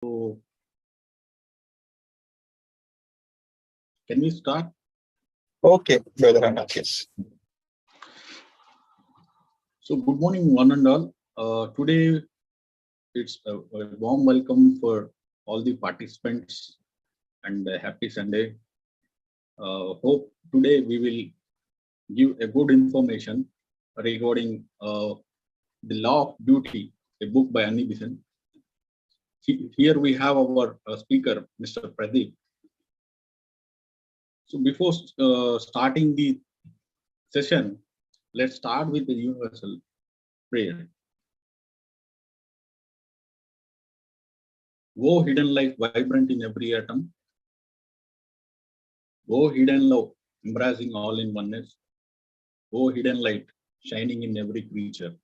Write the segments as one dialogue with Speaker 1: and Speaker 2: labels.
Speaker 1: So, can we start?
Speaker 2: Okay, brother Harnath, yes.
Speaker 1: So, good morning, one and all. Today, it's a warm welcome for all the participants and a happy Sunday. Hope today we will give a good information regarding the law of duty, a book by Annie Besant. Here we have our speaker, Mr. Pradeep. So before starting the session, let's start with the universal prayer. O hidden life vibrant in every atom. O hidden love embracing all in oneness. O hidden light shining in every creature.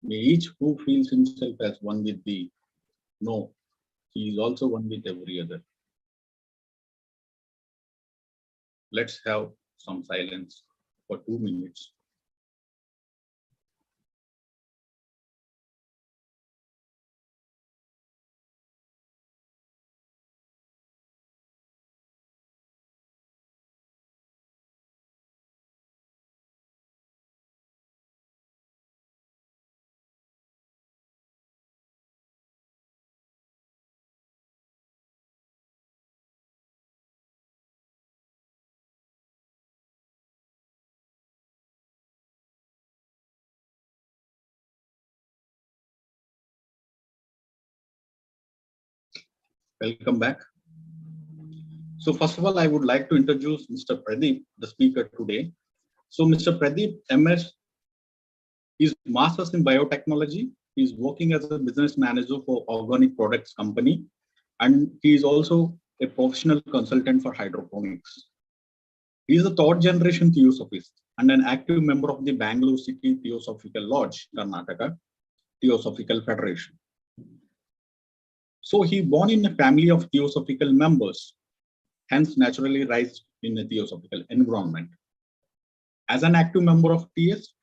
Speaker 1: May each who feels himself as one with thee know he is also one with every other. Let's have some silence for 2 minutes. Welcome back. So first of all, I would like to introduce Mr. Pradeep, the speaker today. So Mr. Pradeep, MS, is Masters in Biotechnology. He is working as a business manager for organic products company, and he is also a professional consultant for hydroponics. He is a third generation Theosophist and an active member of the Bangalore City Theosophical Lodge, Karnataka, Theosophical Federation. So he born in a family of Theosophical members, hence naturally raised in a Theosophical environment. As an active member of TS,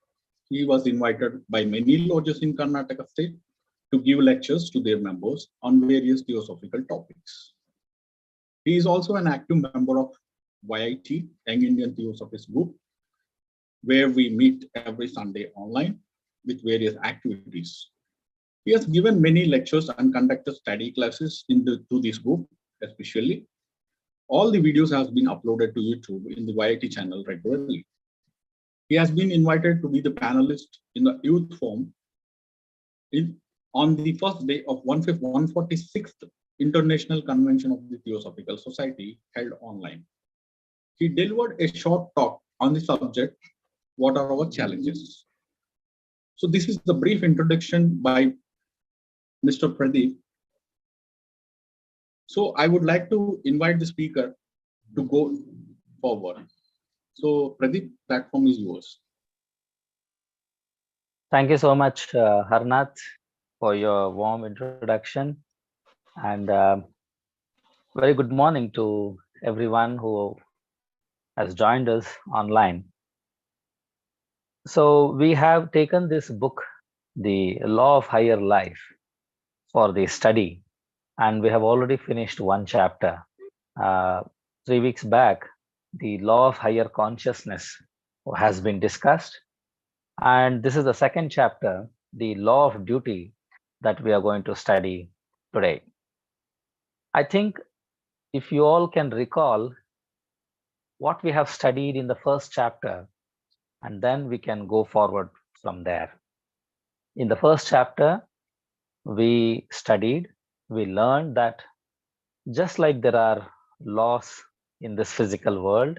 Speaker 1: he was invited by many lodges in Karnataka state to give lectures to their members on various Theosophical topics. He is also an active member of YIT, Young Indian Theosophist Group, where we meet every Sunday online with various activities. He has given many lectures and conducted study classes to this group, especially. All the videos have been uploaded to YouTube in the YIT channel regularly. He has been invited to be the panelist in the youth forum on the first day of 146th International Convention of the Theosophical Society held online. He delivered a short talk on the subject, what are our challenges? So this is the brief introduction by Mr. Pradeep. So I would like to invite the speaker to go forward. So Pradeep, platform is yours.
Speaker 3: Thank you so much, Harnath, for your warm introduction. And very good morning to everyone who has joined us online. So we have taken this book, The Law of Higher Life, for the study, and we have already finished one chapter. 3 weeks back, the Law of Higher Consciousness has been discussed. And this is the second chapter, the Law of Duty, that we are going to study today. I think if you all can recall what we have studied in the first chapter, and then we can go forward from there. In the first chapter, we learned that just like there are laws in this physical world,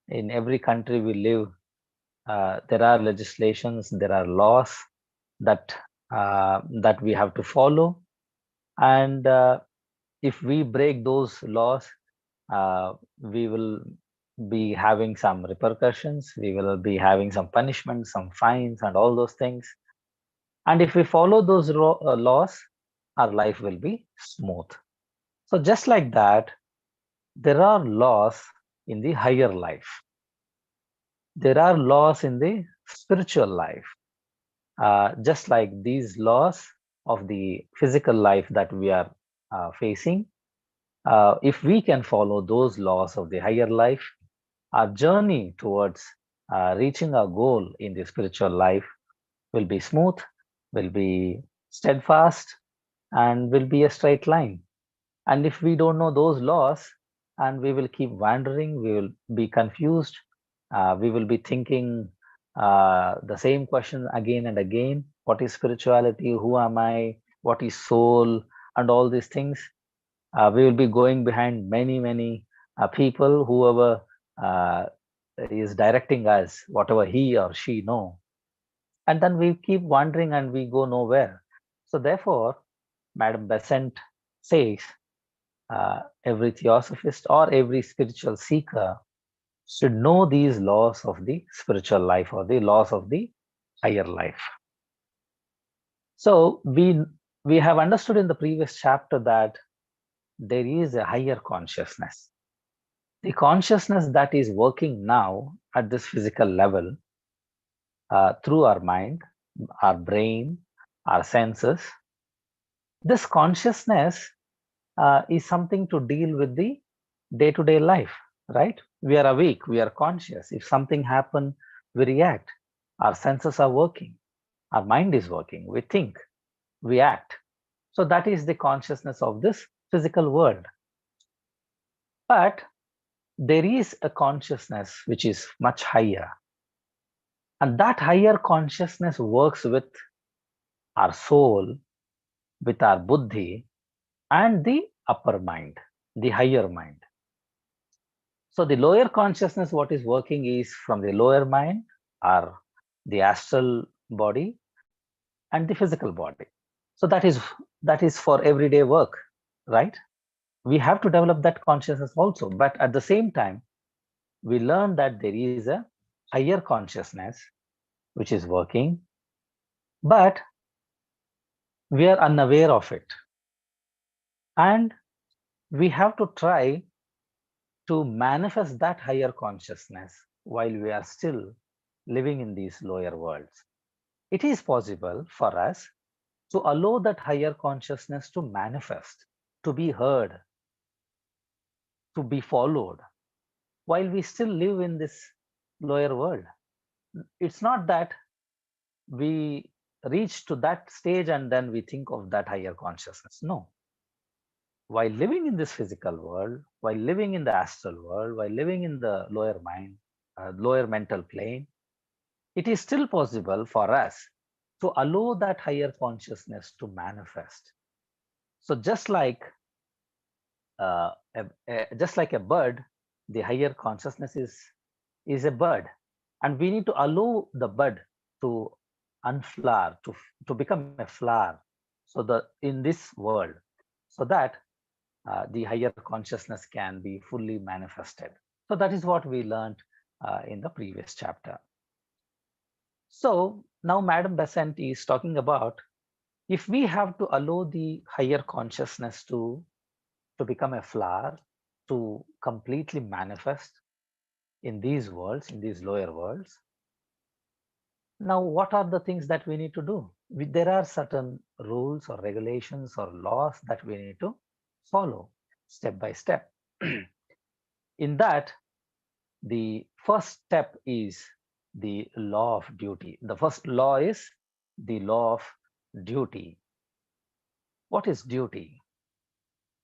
Speaker 3: in every country we live, there are legislations, there are laws that we have to follow, and if we break those laws, we will be having some repercussions, we will be having some punishments, some fines, and all those things. And if we follow those laws, our life will be smooth. So just like that, there are laws in the higher life. There are laws in the spiritual life. Just like these laws of the physical life that we are facing, if we can follow those laws of the higher life, our journey towards reaching our goal in the spiritual life will be smooth, will be steadfast, and will be a straight line. And if we don't know those laws, and we will keep wandering, we will be confused, we will be thinking the same question again and again. What is spirituality? Who am I? What is soul? And all these things. We will be going behind many people, whoever is directing us, whatever he or she know. And then we keep wandering and we go nowhere. So therefore, Madam Besant says, every theosophist or every spiritual seeker should know these laws of the spiritual life or the laws of the higher life. So we have understood in the previous chapter that there is a higher consciousness. The consciousness that is working now at this physical level through our mind, our brain, our senses. This consciousness is something to deal with the day-to-day life, right? We are awake, we are conscious. If something happens, we react. Our senses are working. Our mind is working. We think, we act. So that is the consciousness of this physical world. But there is a consciousness which is much higher. And that higher consciousness works with our soul, with our buddhi, and the upper mind, the higher mind. So the lower consciousness, what is working is from the lower mind, or the astral body, and the physical body. So that is for everyday work, right? We have to develop that consciousness also. But at the same time, we learn that there is a higher consciousness which is working, but we are unaware of it. And we have to try to manifest that higher consciousness while we are still living in these lower worlds. It is possible for us to allow that higher consciousness to manifest, to be heard, to be followed, while we still live in this lower world. It's not that we reach to that stage and then we think of that higher consciousness. No. While living in this physical world, while living in the astral world, while living in the lower mind, lower mental plane, it is still possible for us to allow that higher consciousness to manifest. So just like a bird, the higher consciousness is a bird, and we need to allow the bird to unflower, to become a flower, so that in this world, so that the higher consciousness can be fully manifested. So that is what we learned in the previous chapter. So now Madam Besant is talking about, if we have to allow the higher consciousness to become a flower, to completely manifest in these worlds, in these lower worlds, now what are the things that we need to do? There are certain rules or regulations or laws that we need to follow step by step. In that, the first step is the law of duty. The first law is the law of duty. What is duty?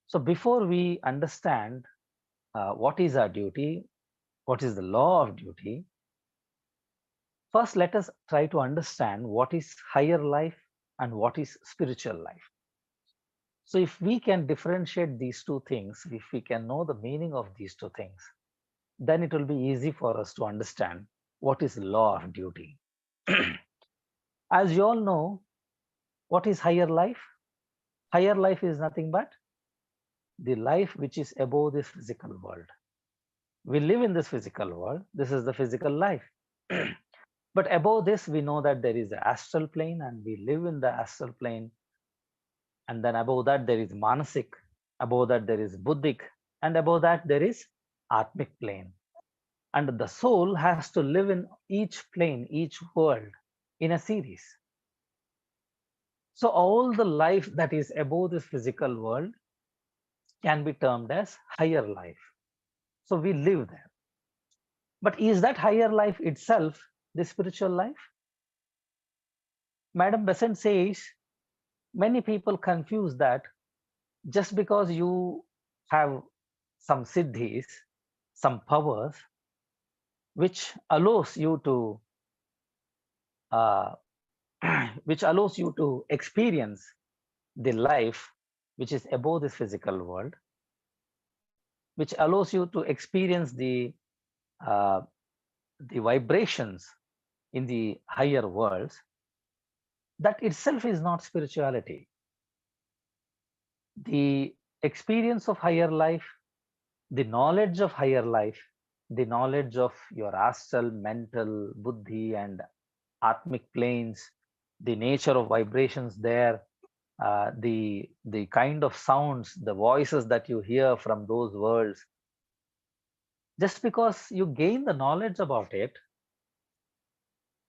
Speaker 3: So before we understand what is our duty, what is the law of duty, first let us try to understand what is higher life and what is spiritual life. So if we can differentiate these two things, if we can know the meaning of these two things, then it will be easy for us to understand what is law of duty. As you all know, what is higher life? Higher life is nothing but the life which is above this physical world. We live in this physical world. This is the physical life. But above this, we know that there is the astral plane, and we live in the astral plane. And then above that, there is manasik. Above that, there is buddhic. And above that, there is atmic plane. And the soul has to live in each plane, each world in a series. So all the life that is above this physical world can be termed as higher life. So we live there. But is that higher life itself the spiritual life? Madam Besant says many people confuse that just because you have some siddhis, some powers, which allows you to uh, which allows you to experience the life which is above this physical world, which allows you to experience uh, the vibrations in the higher worlds, that itself is not spirituality. The experience of higher life, the knowledge of higher life, the knowledge of your astral, mental, buddhi, and atmic planes, the nature of vibrations there, the kind of sounds, the voices that you hear from those worlds. Just because you gain the knowledge about it,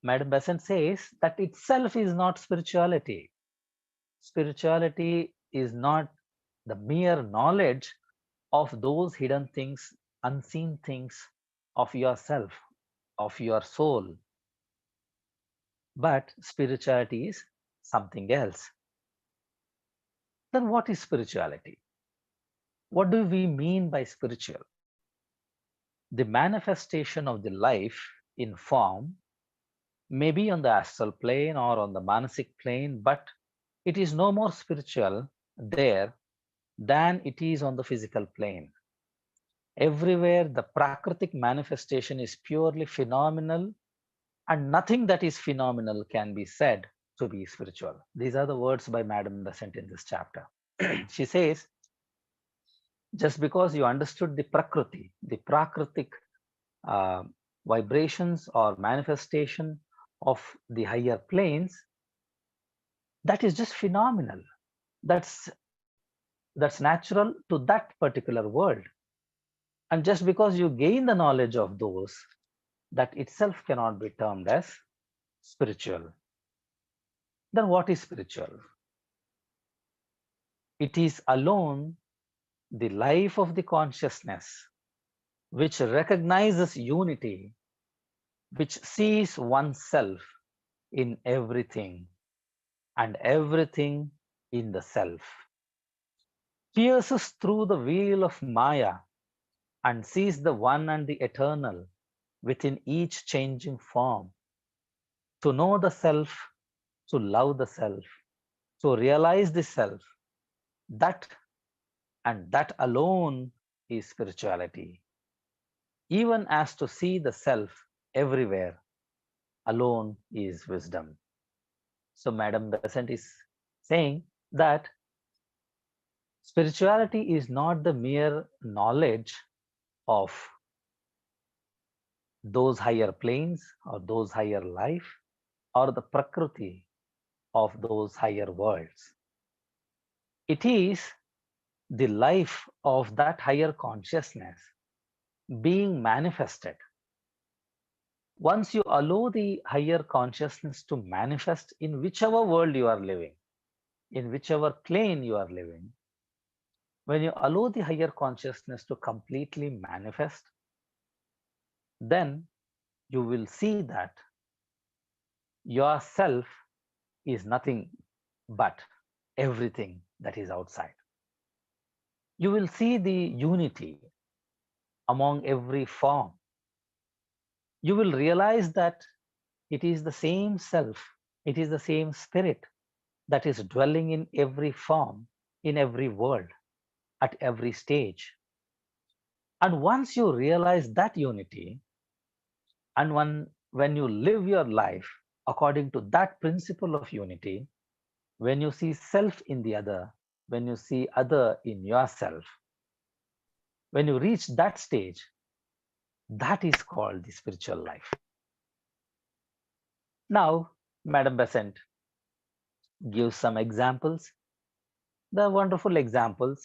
Speaker 3: Madam Besant says that itself is not spirituality. Spirituality is not the mere knowledge of those hidden things, unseen things of yourself, of your soul. But spirituality is something else. Then what is spirituality? What do we mean by spiritual? The manifestation of the life in form, maybe on the astral plane or on the manasic plane, but it is no more spiritual there than it is on the physical plane. Everywhere the prakritic manifestation is purely phenomenal, and nothing that is phenomenal can be said to be spiritual. These are the words by Madam Besant in this chapter. She says, just because you understood the prakriti, the prakritic uh, vibrations or manifestation of the higher planes, that is just phenomenal. That's natural to that particular world. And just because you gain the knowledge of those, that itself cannot be termed as spiritual. Then what is spiritual? It is alone the life of the consciousness which recognizes unity, which sees oneself in everything and everything in the self, pierces through the veil of Maya and sees the one and the eternal within each changing form. To know the self, to love the self, to realize the self, that and that alone is spirituality. Even as to see the self everywhere alone is wisdom. So Madam Besant is saying that spirituality is not the mere knowledge of those higher planes or those higher life or the prakriti of those higher worlds. It is the life of that higher consciousness being manifested. Once you allow the higher consciousness to manifest in whichever world you are living, in whichever plane you are living, when you allow the higher consciousness to completely manifest, then you will see that yourself is nothing but everything that is outside. You will see the unity among every form. You will realize that it is the same self, it is the same spirit that is dwelling in every form, in every world, at every stage. And once you realize that unity, and when you live your life according to that principle of unity, when you see self in the other, when you see other in yourself, when you reach that stage, that is called the spiritual life. Now, Madam Besant gives some examples. The wonderful examples.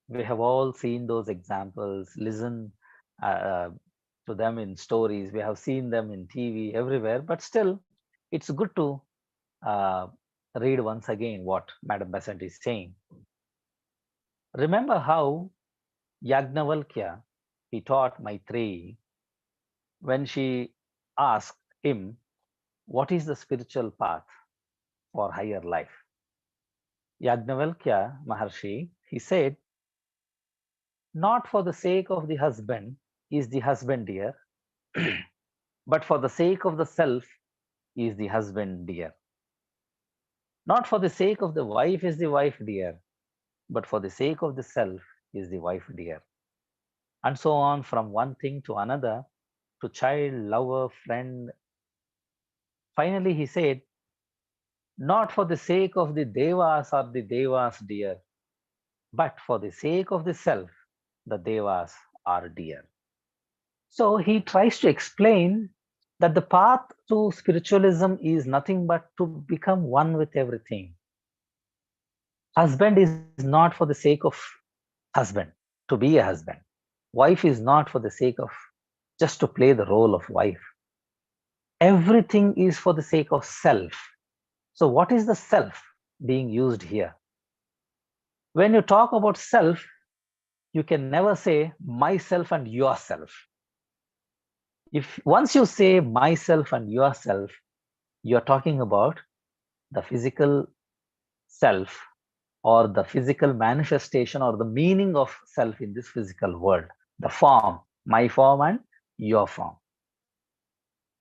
Speaker 3: We have all seen those examples, listen to them in stories. We have seen them in TV, everywhere. But still, it's good to uh, read once again what Madam Besant is saying. Remember how Yagnavalkya, he taught Maitreyi when she asked him, what is the spiritual path for higher life? Yagnavalkya Maharshi, he said, not for the sake of the husband is the husband dear, but for the sake of the self is the husband dear. Not for the sake of the wife is the wife dear, but for the sake of the self is the wife dear. And so on from one thing to another, to child, lover, friend. Finally, he said, not for the sake of the devas or the devas dear, but for the sake of the self, the devas are dear. So he tries to explain that the path to spiritualism is nothing but to become one with everything. Husband is not for the sake of husband, to be a husband. Wife is not for the sake of just to play the role of wife. Everything is for the sake of self. So what is the self being used here? When you talk about self, you can never say myself and yourself. If once you say myself and yourself, you're talking about the physical self or the physical manifestation or the meaning of self in this physical world, the form, my form and your form.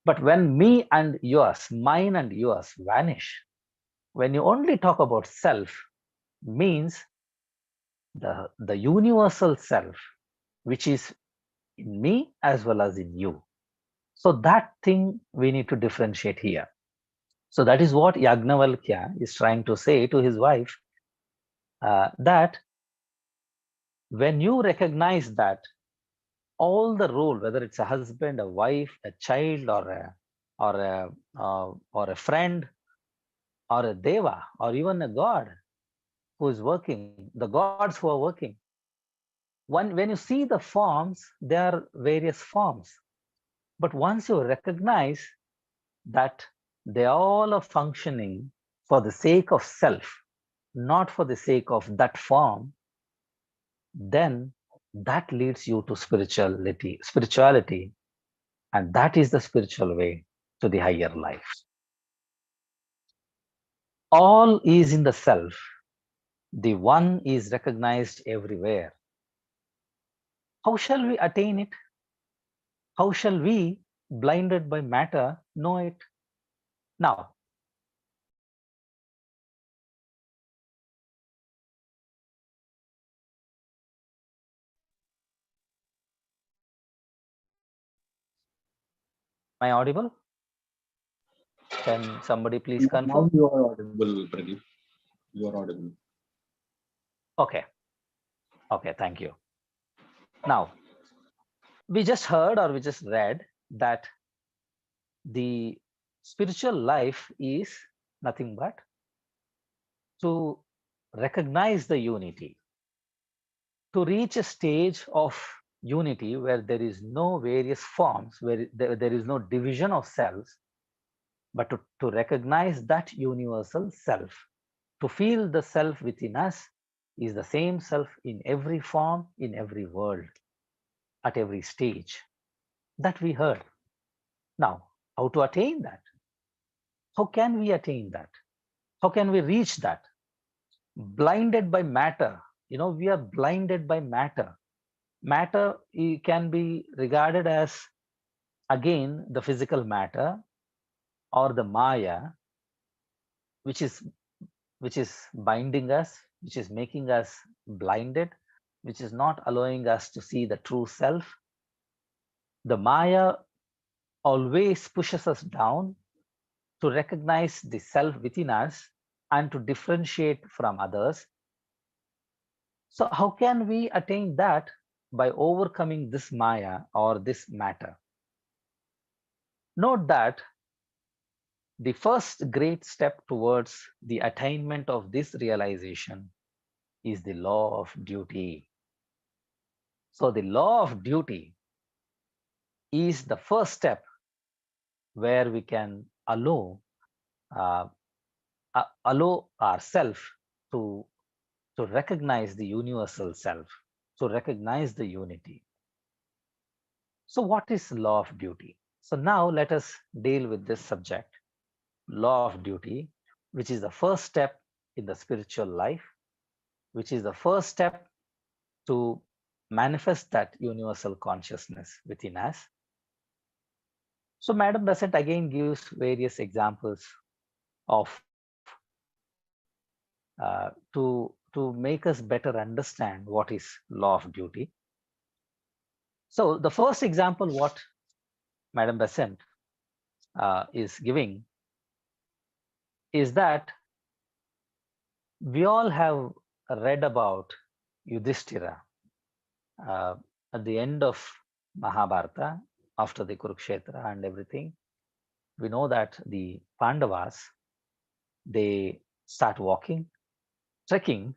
Speaker 3: But when me and yours, mine and yours vanish, when you only talk about self, means the universal self, which is in me as well as in you. So that thing we need to differentiate here. So that is what Yagnavalkya is trying to say to his wife, that when you recognize that all the role, whether it's a husband, a wife, a child, or a friend, or a deva, or even a god who is working, the gods who are working. When you see the forms, there are various forms. But once you recognize that they all are functioning for the sake of self, not for the sake of that form, then that leads you to spirituality, and that is the spiritual way to the higher life. All is in the self. The one is recognized everywhere. How shall we attain it? How shall we, blinded by matter, know it? Now, am I audible? Can somebody please
Speaker 1: Now
Speaker 3: confirm?
Speaker 1: you are audible, Pradeep. You are audible.
Speaker 3: Okay. Okay, thank you. Now, we just heard or we just read that the spiritual life is nothing but to recognize the unity, to reach a stage of unity where there is no various forms, where there is no division of selves, but to recognize that universal self, to feel the self within us is the same self in every form, in every world, at every stage. That we heard. Now, how to attain that? How can we attain that? How can we reach that? Blinded by matter. We are blinded by matter. Matter can be regarded as, again, the physical matter or the Maya, which is binding us, which is making us blinded, which is not allowing us to see the true self. The Maya always pushes us down to recognize the self within us and to differentiate from others. So how can we attain that? By overcoming this Maya or this matter. Note that the first great step towards the attainment of this realization is the law of duty. So the law of duty is the first step where we can allow ourselves to to recognize the universal self, to recognize the unity. So what is law of duty? So now let us deal with this subject, law of duty, which is the first step in the spiritual life, which is the first step to manifest that universal consciousness within us. So Madam Besant again gives various examples of to make us better understand what is law of duty. So the first example what Madam Besant is giving is that we all have read about Yudhishthira at the end of Mahabharata, after the Kurukshetra and everything. We know that the Pandavas, they start walking, trekking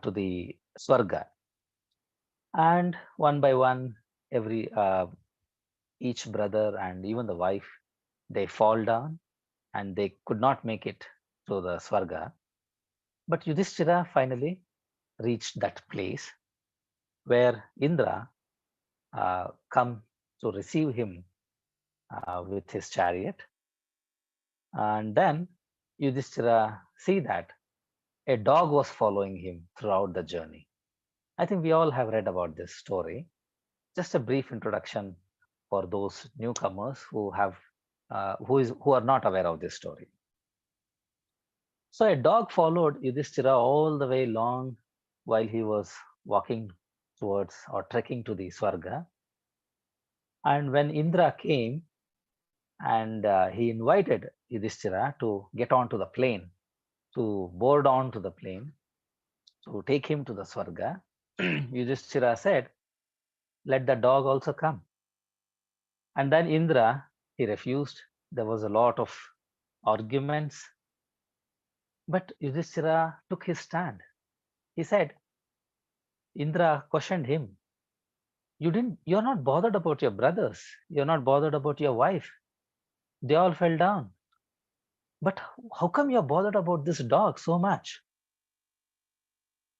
Speaker 3: to the Swarga, and one by one, each brother and even the wife, they fall down and they could not make it to the Swarga. But Yudhishthira finally reached that place where Indra come to receive him with his chariot. And then Yudhishthira see that a dog was following him throughout the journey. I think we all have read about this story. Just a brief introduction for those newcomers who are not aware of this story. So a dog followed Yudhishthira all the way long while he was walking towards or trekking to the Swarga. And when Indra came and he invited Yudhishthira to get onto the plane, to board onto the plane, to take him to the Swarga, Yudhishthira said, let the dog also come. And then Indra, he refused. There was a lot of arguments. But Yudhishthira took his stand. He said, Indra questioned him, you're not bothered about your brothers. You're not bothered about your wife. They all fell down. But how come you're bothered about this dog so much?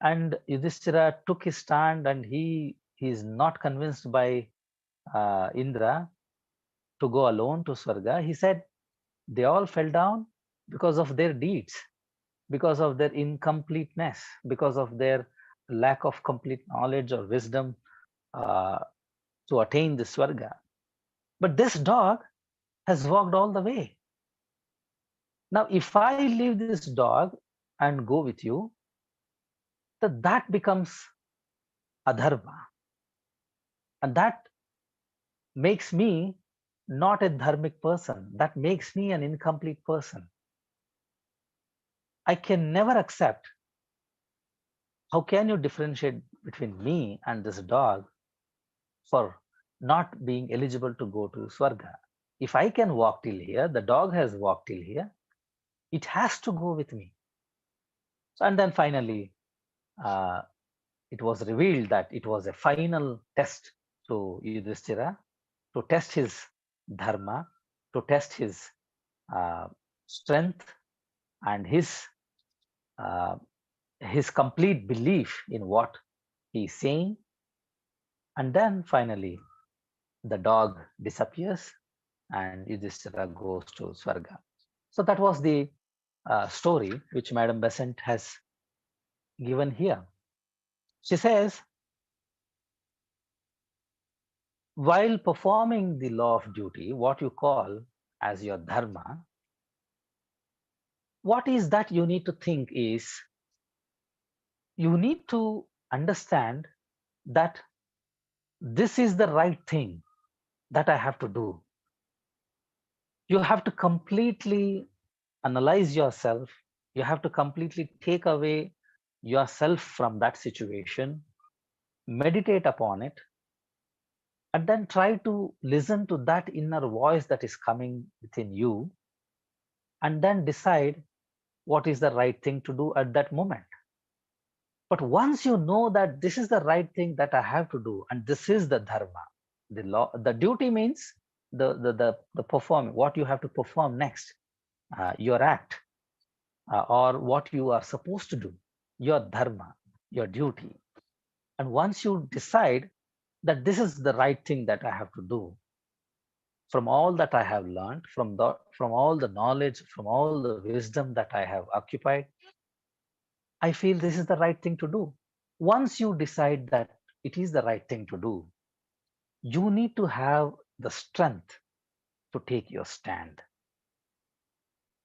Speaker 3: And Yudhishthira took his stand, and he is not convinced by Indra to go alone to Swarga. He said, they all fell down because of their deeds, because of their incompleteness, because of their lack of complete knowledge or wisdom to attain the Swarga. But this dog has walked all the way. Now, if I leave this dog and go with you, that becomes adharma. And that makes me not a dharmic person. That makes me an incomplete person. I can never accept. How can you differentiate between me and this dog for not being eligible to go to Swarga? If I can walk till here, the dog has walked till here, it has to go with me. So, and then finally, it was revealed that it was a final test to Yudhishthira, to test his dharma, to test his strength and his complete belief in what he is saying. And then finally, the dog disappears and Yudhishthira goes to Swarga. So that was the story which Madam Besant has given here. She says, while performing the law of duty, what you call as your dharma, what is that you need to think is, you need to understand that this is the right thing that I have to do. You have to completely analyze yourself. You have to completely take away yourself from that situation, meditate upon it, and then try to listen to that inner voice that is coming within you, and then decide what is the right thing to do at that moment. But once you know that this is the right thing that I have to do, and this is the dharma, the law, the duty means the perform, what you have to perform next, your act, or what you are supposed to do. your dharma, your duty. And once you decide that this is the right thing that I have to do, from all that I have learned, from all the knowledge, from all the wisdom that I have occupied, I feel this is the right thing to do. Once you decide that it is the right thing to do, you need to have the strength to take your stand.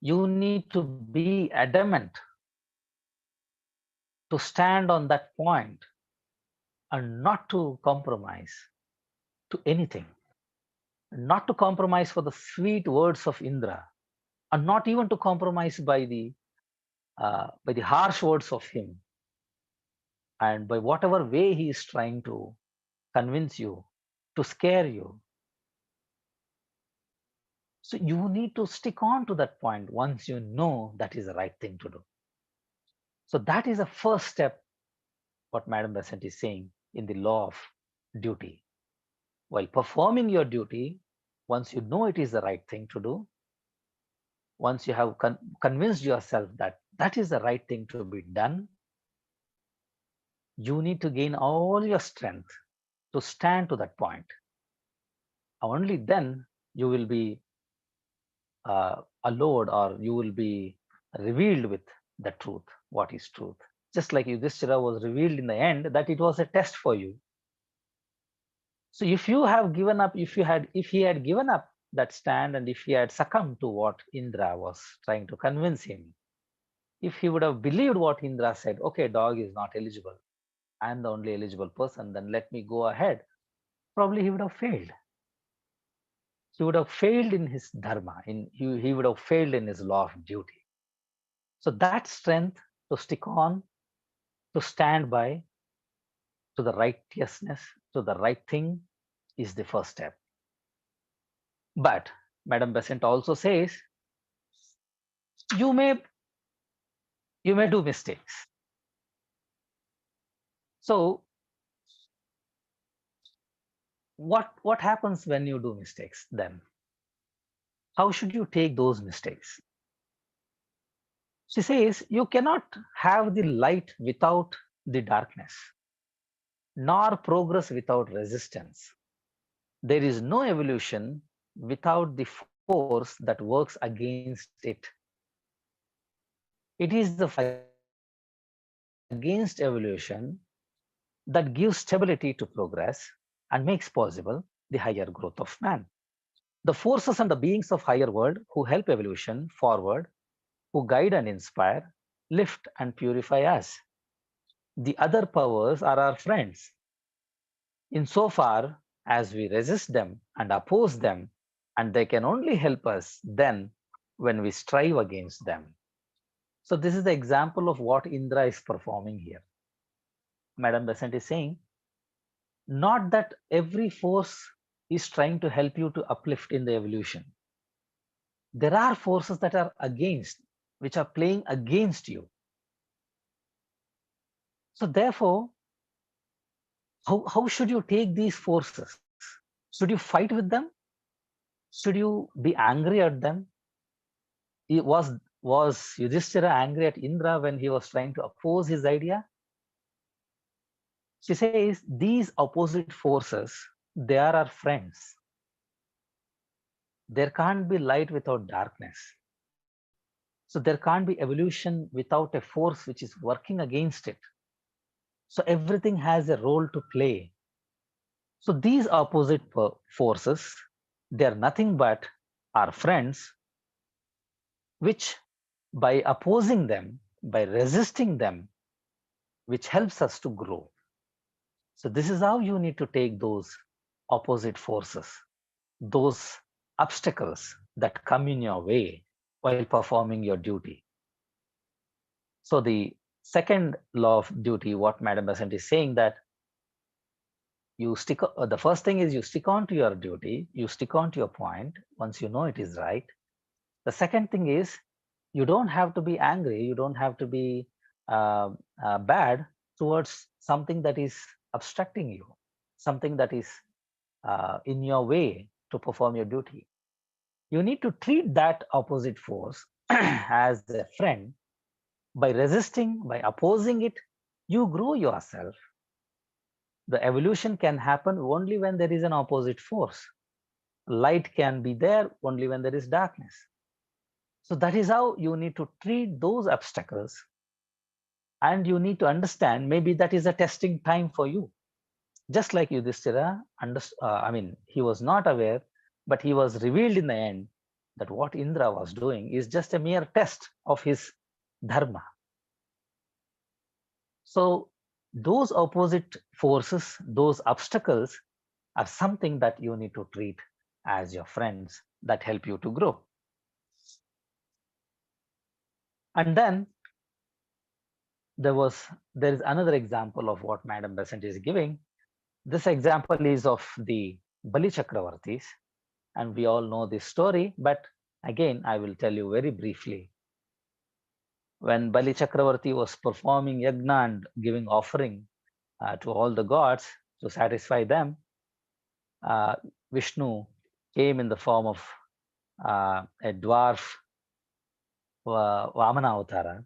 Speaker 3: You need to be adamant to stand on that point and not to compromise to anything, not to compromise for the sweet words of Indra, and not even to compromise by the harsh words of him, and by whatever way he is trying to convince you, to scare you. So you need to stick on to that point once you know that is the right thing to do. So that is the first step, what Madam Besant is saying in the law of duty. While performing your duty, once you know it is the right thing to do, once you have convinced yourself that that is the right thing to be done, you need to gain all your strength to stand to that point. Only then you will be allowed, or you will be revealed with the truth, what is truth. Just like Yudhishthira was revealed in the end that it was a test for you. So if you have given up, if he had given up that stand, and if he had succumbed to what Indra was trying to convince him, if he would have believed what Indra said, okay, dog is not eligible, I'm the only eligible person, then let me go ahead, probably he would have failed. He would have failed in his dharma, he would have failed in his law of duty. So that strength to stick on, to stand by, to the righteousness, to the right thing, is the first step. But Madam Besant also says you may do mistakes. So what happens when you do mistakes then? How should you take those mistakes? She says you cannot have the light without the darkness, nor progress without resistance. There is no evolution without the force that works against it. It is the force against evolution that gives stability to progress and makes possible the higher growth of man. The forces and the beings of higher world who help evolution forward, who guide and inspire, lift and purify us. The other powers are our friends. Insofar as we resist them and oppose them, and they can only help us then when we strive against them. So this is the example of what Indra is performing here. Madam Besant is saying, not that every force is trying to help you to uplift in the evolution. There are forces that are against, which are playing against you. So therefore, how should you take these forces? Should you fight with them? Should you be angry at them? Was Yudhishthira angry at Indra when he was trying to oppose his idea? She says these opposite forces, they are our friends. There can't be light without darkness. So there can't be evolution without a force which is working against it. So everything has a role to play. So these opposite forces, they are nothing but our friends, which by opposing them, by resisting them, which helps us to grow. So this is how you need to take those opposite forces, those obstacles that come in your way while performing your duty. So the second law of duty, what Madam Besant is saying, that you stick, the first thing is you stick on to your duty, you stick on to your point once you know it is right. The second thing is you don't have to be angry, you don't have to be bad towards something that is obstructing you, something that is in your way to perform your duty. You need to treat that opposite force as a friend By resisting, by opposing it, you grow yourself. The evolution can happen only when there is an opposite force. Light can be there only when there is darkness. So that is how you need to treat those obstacles. And you need to understand maybe that is a testing time for you. Just like Yudhishthira, he was not aware, but he was revealed in the end that what Indra was doing is just a mere test of his dharma. So those opposite forces, those obstacles are something that you need to treat as your friends that help you to grow. And then there is another example of what Madam Besant is giving. This example is of the Bali Chakravartis, and we all know this story, but again, I will tell you very briefly. When Bali Chakravarti was performing yagna and giving offering to all the gods to satisfy them, Vishnu came in the form of a dwarf Vamana Avtara,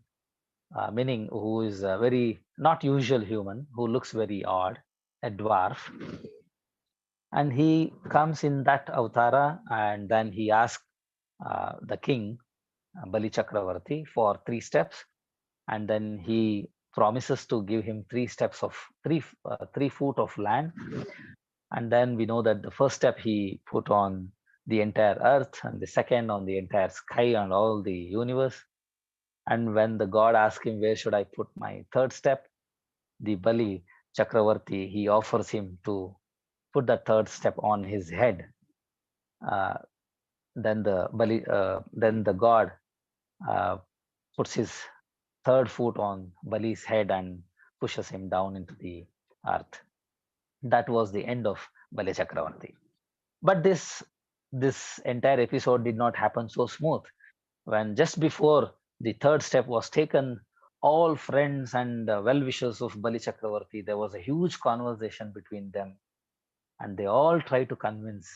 Speaker 3: meaning who is a very not usual human, who looks very odd, a dwarf. And he comes in that Avtara, and then he asks the king, Bali Chakravarti, for 3 steps. And then he promises to give him 3 steps of 3 foot of land. And then we know that the first step he put on the entire earth, and the second on the entire sky and all the universe. And when the god asks him, where should I put my 3rd step? The Bali Chakravarti, he offers him to put the 3rd step on his head. Then the god puts his 3rd foot on Bali's head and pushes him down into the earth. That was the end of Bali Chakravarti. But this entire episode did not happen so smooth. When just before the 3rd step was taken, all friends and well-wishers of Bali Chakravarti, there was a huge conversation between them. And they all tried to convince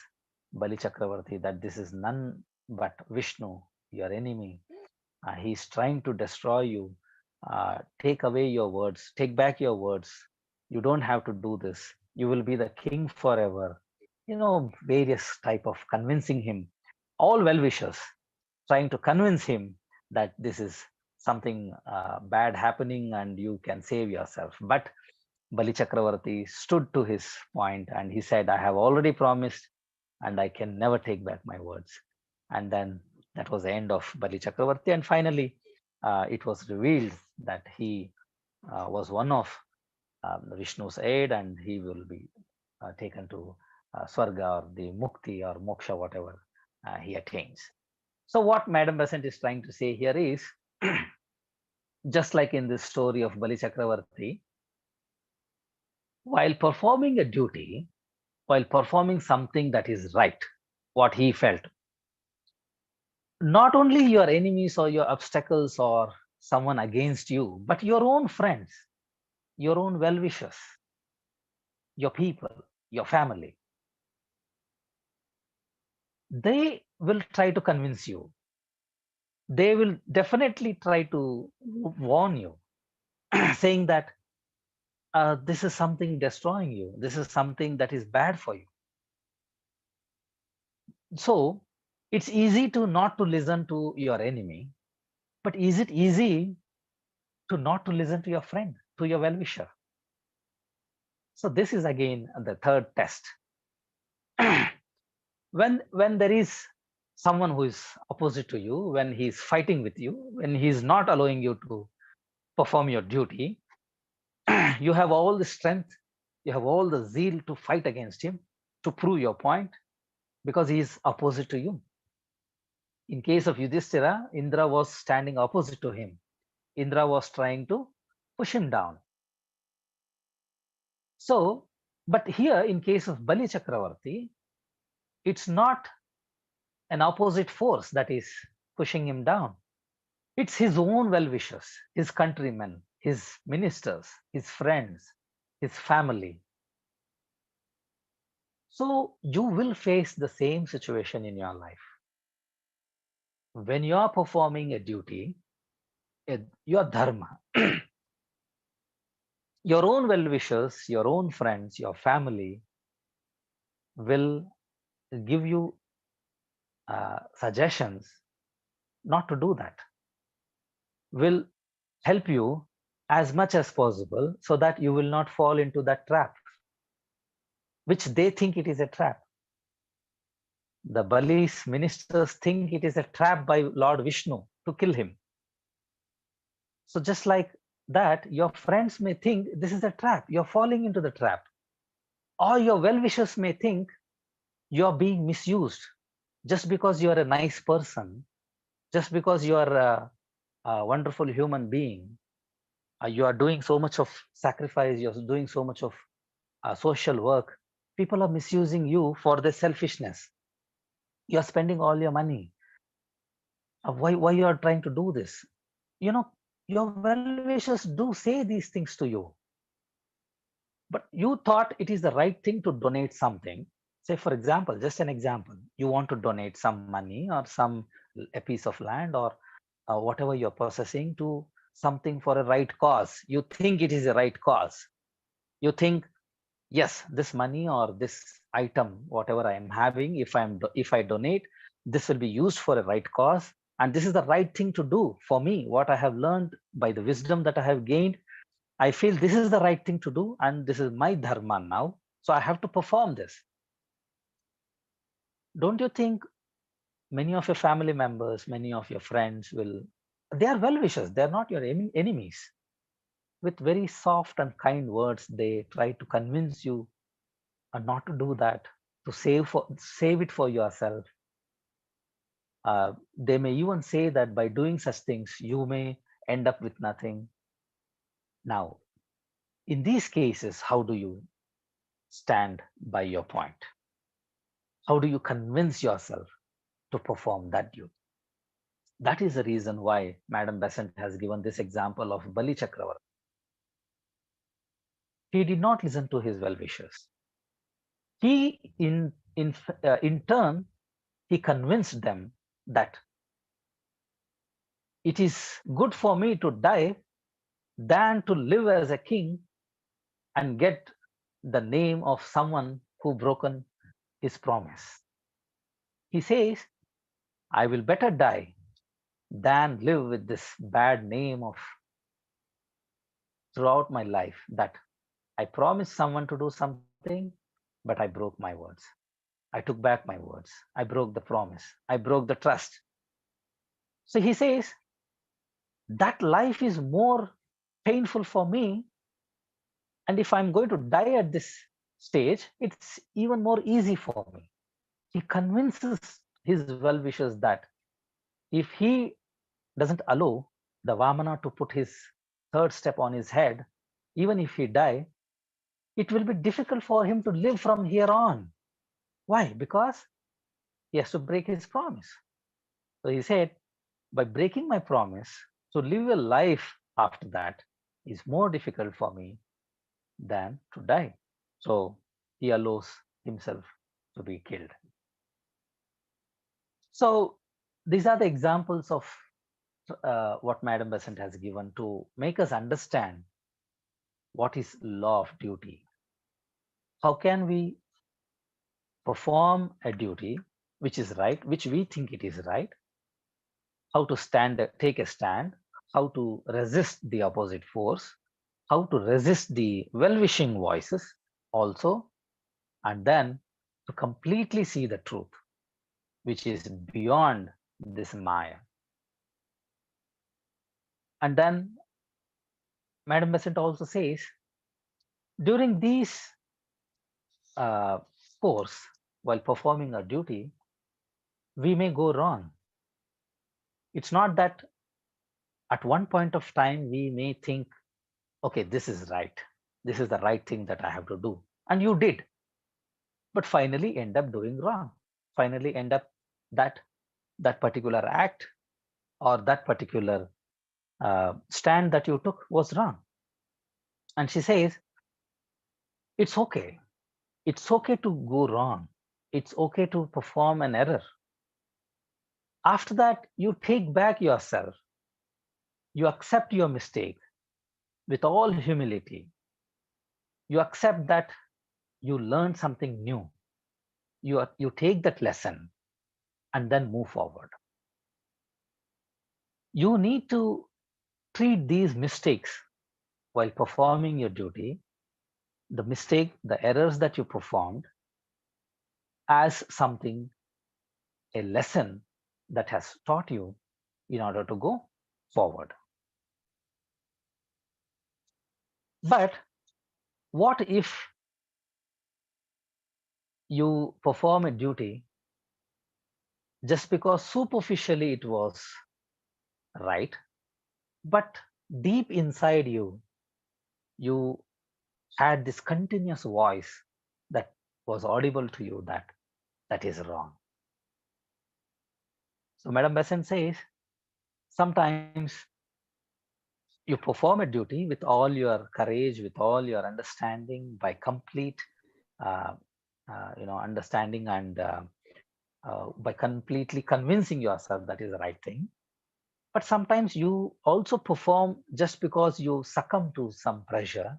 Speaker 3: Bali Chakravarti that this is none but Vishnu, your enemy. He's trying to destroy you. Take away your words. Take back your words. You don't have to do this. You will be the king forever. Various type of convincing him. All well-wishers trying to convince him that this is something bad happening and you can save yourself. But Bali Chakravarti stood to his point and he said, I have already promised and I can never take back my words. And then that was the end of Bali Chakravarti. And finally, it was revealed that he was one of Vishnu's aid and he will be taken to Swarga or the Mukti or Moksha, whatever he attains. So what Madam Besant is trying to say here is, just like in this story of Bali Chakravarti, while performing a duty, while performing something that is right, what he felt, not only your enemies or your obstacles or someone against you, but your own friends, your own well-wishers, your people, your family, they will try to convince you. They will definitely try to warn you, saying that this is something destroying you. This is something that is bad for you. So it's easy to not to listen to your enemy, but is it easy to not to listen to your friend, to your well-wisher? So this is again the 3rd test. When there is someone who is opposite to you, when he is fighting with you, when he is not allowing you to perform your duty, you have all the strength, you have all the zeal to fight against him, to prove your point, because he is opposite to you. In case of Yudhishthira, Indra was standing opposite to him. Indra was trying to push him down. So, but here in case of Bali Chakravarti, it's not an opposite force that is pushing him down. It's his own well-wishers, his countrymen, his ministers, his friends, his family. So you will face the same situation in your life. When you are performing a duty, your dharma. Your own well-wishers, your own friends, your family will give you suggestions not to do that, will help you as much as possible so that you will not fall into that trap, which they think it is a trap. The Bali's ministers think it is a trap by Lord Vishnu to kill him. So just like that, your friends may think this is a trap, you're falling into the trap. Or your well-wishers may think you're being misused just because you're a nice person, just because you're a wonderful human being. You are doing so much of sacrifice, you're doing so much of social work. People are misusing you for their selfishness. You're spending all your money. Why you are trying to do this? You know, your well-wishers do say these things to you, but you thought it is the right thing to donate something. Say, for example, just an example, you want to donate some money or a piece of land or whatever you're possessing to something for a right cause. You think it is a right cause. You think, yes, this money or this item, whatever I am having, if I donate, this will be used for a right cause, and this is the right thing to do for me. What I have learned by the wisdom that I have gained, I feel this is the right thing to do, and this is my dharma now, so I have to perform this. Don't you think many of your family members, many of your friends they are well-wishers, they're not your enemies. With very soft and kind words, they try to convince you not to do that, to save it for yourself. They may even say that by doing such things, you may end up with nothing. Now, in these cases, how do you stand by your point? How do you convince yourself to perform that duty? That is the reason why Madam Besant has given this example of Bali Chakravarti. He did not listen to his well-wishers. He, in turn, he convinced them that it is good for me to die than to live as a king and get the name of someone who broken his promise. He says, I will better die than live with this bad name of throughout my life, that I promised someone to do something, but I broke my words. I took back my words. I broke the promise. I broke the trust. So he says, that life is more painful for me. And if I'm going to die at this stage, it's even more easy for me. He convinces his well-wishers that if he doesn't allow the Vamana to put his third step on his head, even if he die, it will be difficult for him to live from here on. Why? Because he has to break his promise. So he said, by breaking my promise, to live a life after that is more difficult for me than to die. So he allows himself to be killed. So these are the examples of what Madam Besant has given to make us understand what is law of duty. How can we perform a duty which is right, which we think it is right, how to take a stand, how to resist the opposite force, how to resist the well-wishing voices also, and then to completely see the truth, which is beyond this Maya. And then Madam Besant also says, during these course, while performing our duty, we may go wrong. It's not that at one point of time we may think, okay, this is right. This is the right thing that I have to do. And you did. But finally end up doing wrong. Finally end up that particular act or that particular stand that you took was wrong. And she says, it's okay. It's okay to go wrong. It's okay to perform an error. After that, you take back yourself. you accept your mistake with all humility. You accept that you learned something new. You take that lesson and then move forward. You need to treat these mistakes while performing your duty, the mistake, the errors that you performed, as something, a lesson that has taught you in order to go forward. But what if you perform a duty just because superficially it was right, but deep inside you, you had this continuous voice that was audible to you that that is wrong. So Madam Besant says, sometimes you perform a duty with all your courage, with all your understanding, by complete, uh, understanding and by completely convincing yourself that is the right thing. But sometimes you also perform just because you succumb to some pressure.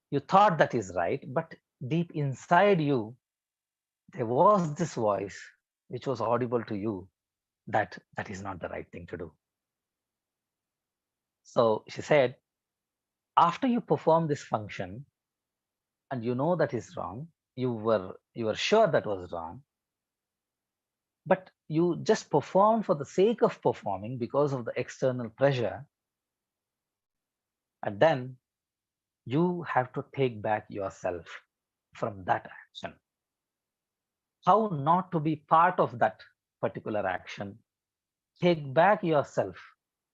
Speaker 3: You thought that is right, but deep inside you, there was this voice which was audible to you that that is not the right thing to do. So she said, after you perform this function and you know that is wrong, you were sure that was wrong, but you just performed for the sake of performing because of the external pressure, and then you have to take back yourself from that action. How not to be part of that particular action? Take back yourself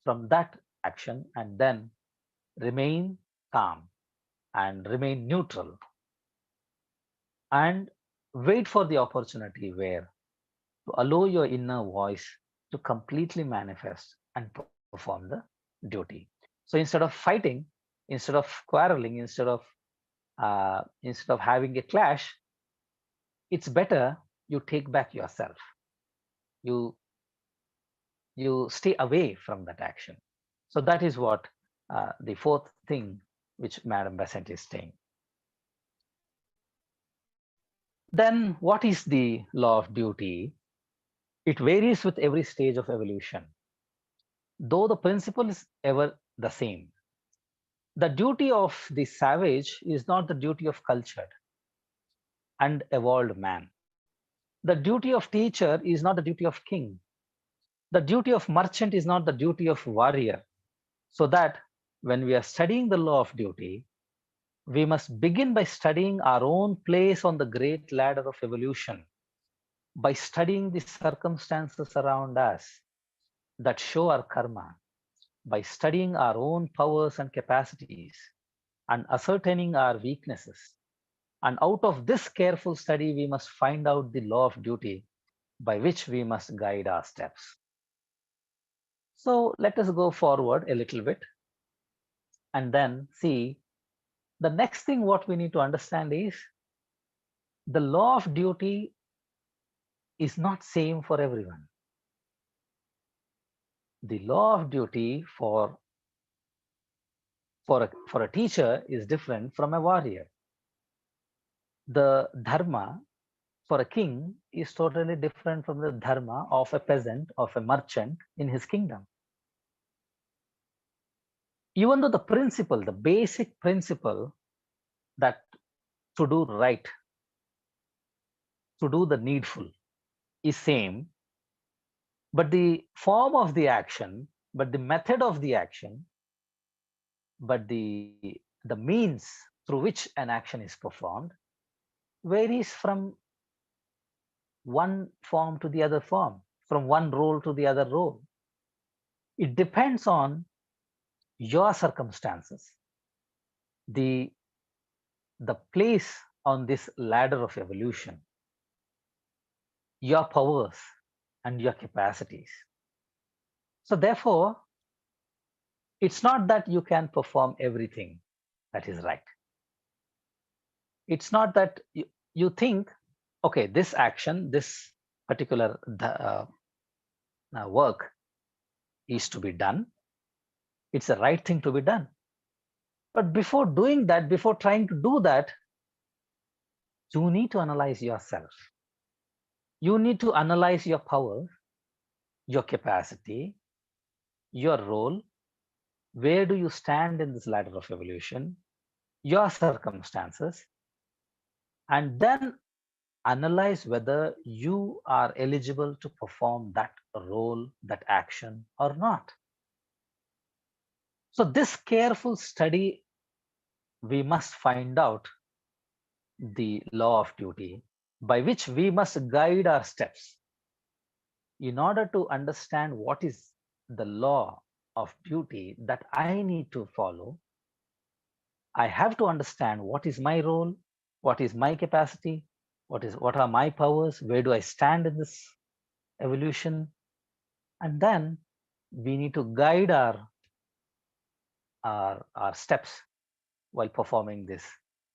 Speaker 3: from that action and then remain calm and remain neutral and wait for the opportunity where to allow your inner voice to completely manifest and perform the duty. So instead of fighting, instead of quarreling, instead of having a clash, it's better you take back yourself. You you stay away from that action. So that is what the fourth thing which Madam Besant is saying. Then what is the law of duty? It varies with every stage of evolution, though the principle is ever the same. The duty of the savage is not the duty of cultured and evolved man. The duty of teacher is not the duty of king. The duty of merchant is not the duty of warrior. So that when we are studying the law of duty, we must begin by studying our own place on the great ladder of evolution, by studying the circumstances around us that show our karma, by studying our own powers and capacities and ascertaining our weaknesses. And out of this careful study, we must find out the law of duty by which we must guide our steps. So let us go forward a little bit and then see the next thing what we need to understand is the law of duty is not same for everyone. The law of duty for a teacher is different from a warrior. The dharma for a king is totally different from the dharma of a peasant, of a merchant in his kingdom. Even though the principle, the basic principle that to do right, to do the needful is same, but the form of the action, but the method of the action, but the means through which an action is performed varies from one form to the other form, from one role to the other role. It depends on your circumstances, the place on this ladder of evolution, your powers and your capacities. So therefore, it's not that you can perform everything that is right. It's not that you think, okay, this action, this particular work is to be done. It's the right thing to be done. But before doing that, before trying to do that, you need to analyze yourself. You need to analyze your power, your capacity, your role. Where do you stand in this ladder of evolution, your circumstances, and then analyze whether you are eligible to perform that role, that action or not. So this careful study, we must find out the law of duty by which we must guide our steps. In order to understand what is the law of duty that I need to follow, I have to understand what is my role, what is my capacity, what are my powers, where do I stand in this evolution, and then we need to guide our steps while performing this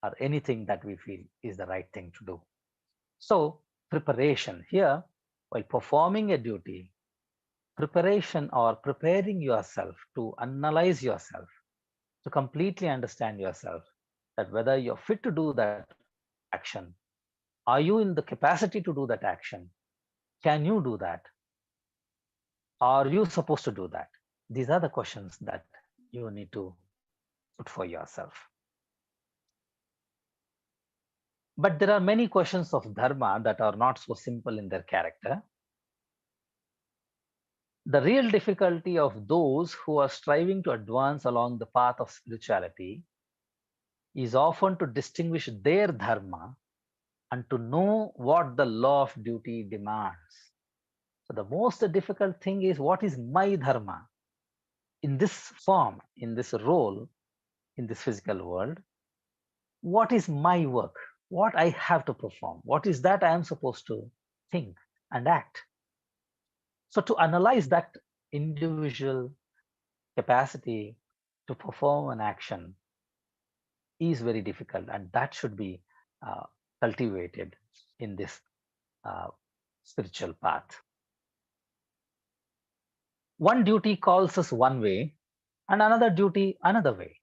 Speaker 3: or anything that we feel is the right thing to do. So preparation here, while performing a duty, preparation or preparing yourself to analyze yourself, to completely understand yourself, that whether you're fit to do that action, are you in the capacity to do that action? Can you do that? Are you supposed to do that? These are the questions that you need to put for yourself. But there are many questions of dharma that are not so simple in their character. The real difficulty of those who are striving to advance along the path of spirituality is often to distinguish their dharma and to know what the law of duty demands. So the most difficult thing is, what is my dharma in this form, in this role, in this physical world? What is my work? What I have to perform? What is that I am supposed to think and act? So to analyze that individual capacity to perform an action is very difficult, and that should be cultivated in this spiritual path. One duty calls us one way and another duty another way.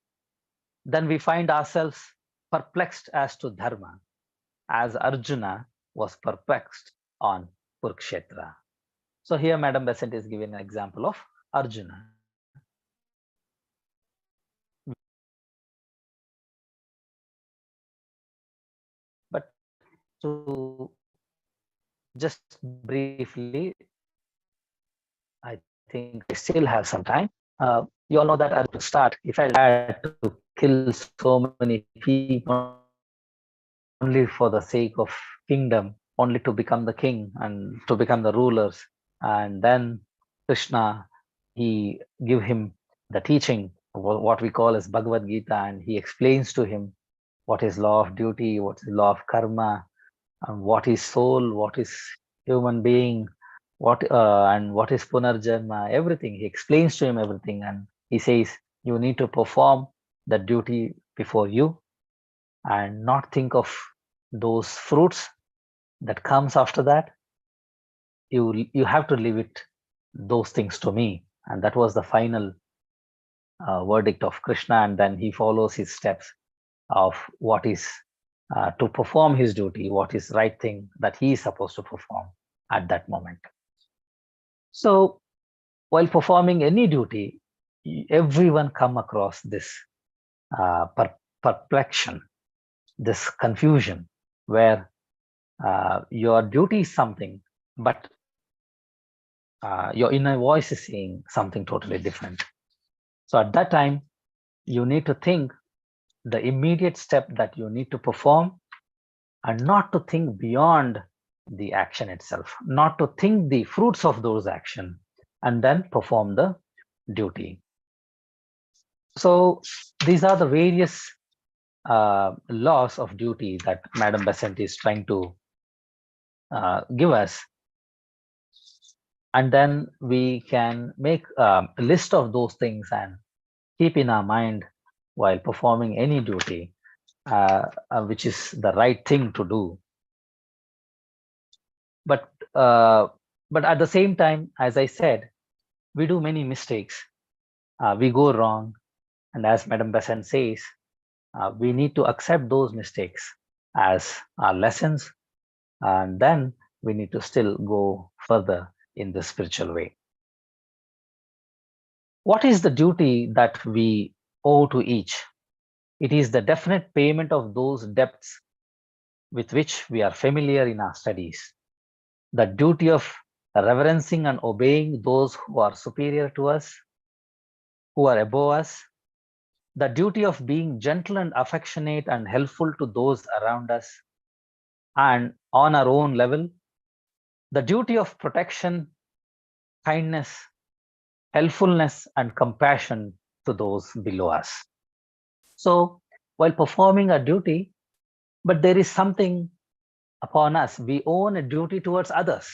Speaker 3: Then we find ourselves perplexed as to dharma, as Arjuna was perplexed on Kurukshetra. So here Madam Besant is giving an example of Arjuna. But to just briefly, I think I still have some time. You all know that at the start, if I had to kill so many people only for the sake of kingdom, only to become the king and to become the rulers, and then Krishna, he give him the teaching, what we call as Bhagavad Gita, and he explains to him what is law of duty, what is law of karma, and what is soul, what is human being, and what is punarjanma, everything. He explains to him everything, and he says, you need to perform the duty before you and not think of those fruits that comes after that. You have to leave it, those things, to me. And that was the final verdict of Krishna. And then he follows his steps of what is to perform his duty, what is right thing that he is supposed to perform at that moment. So while performing any duty, everyone come across this perplexion, this confusion, where your duty is something, but your inner voice is saying something totally different. So at that time, you need to think the immediate step that you need to perform, and not to think beyond the action itself, not to think the fruits of those actions, and then perform the duty. So these are the various laws of duty that Madam Besant is trying to give us. And then we can make a list of those things and keep in our mind while performing any duty, which is the right thing to do. But at the same time, as I said, we do many mistakes, we go wrong. And as Madam Besant says, we need to accept those mistakes as our lessons, and then we need to still go further in the spiritual way. What is the duty that we owe to each? It is the definite payment of those debts with which we are familiar in our studies. The duty of reverencing and obeying those who are superior to us, who are above us, the duty of being gentle and affectionate and helpful to those around us, and on our own level, the duty of protection, kindness, helpfulness, and compassion to those below us. So, while performing a duty, but there is something upon us, we own a duty towards others.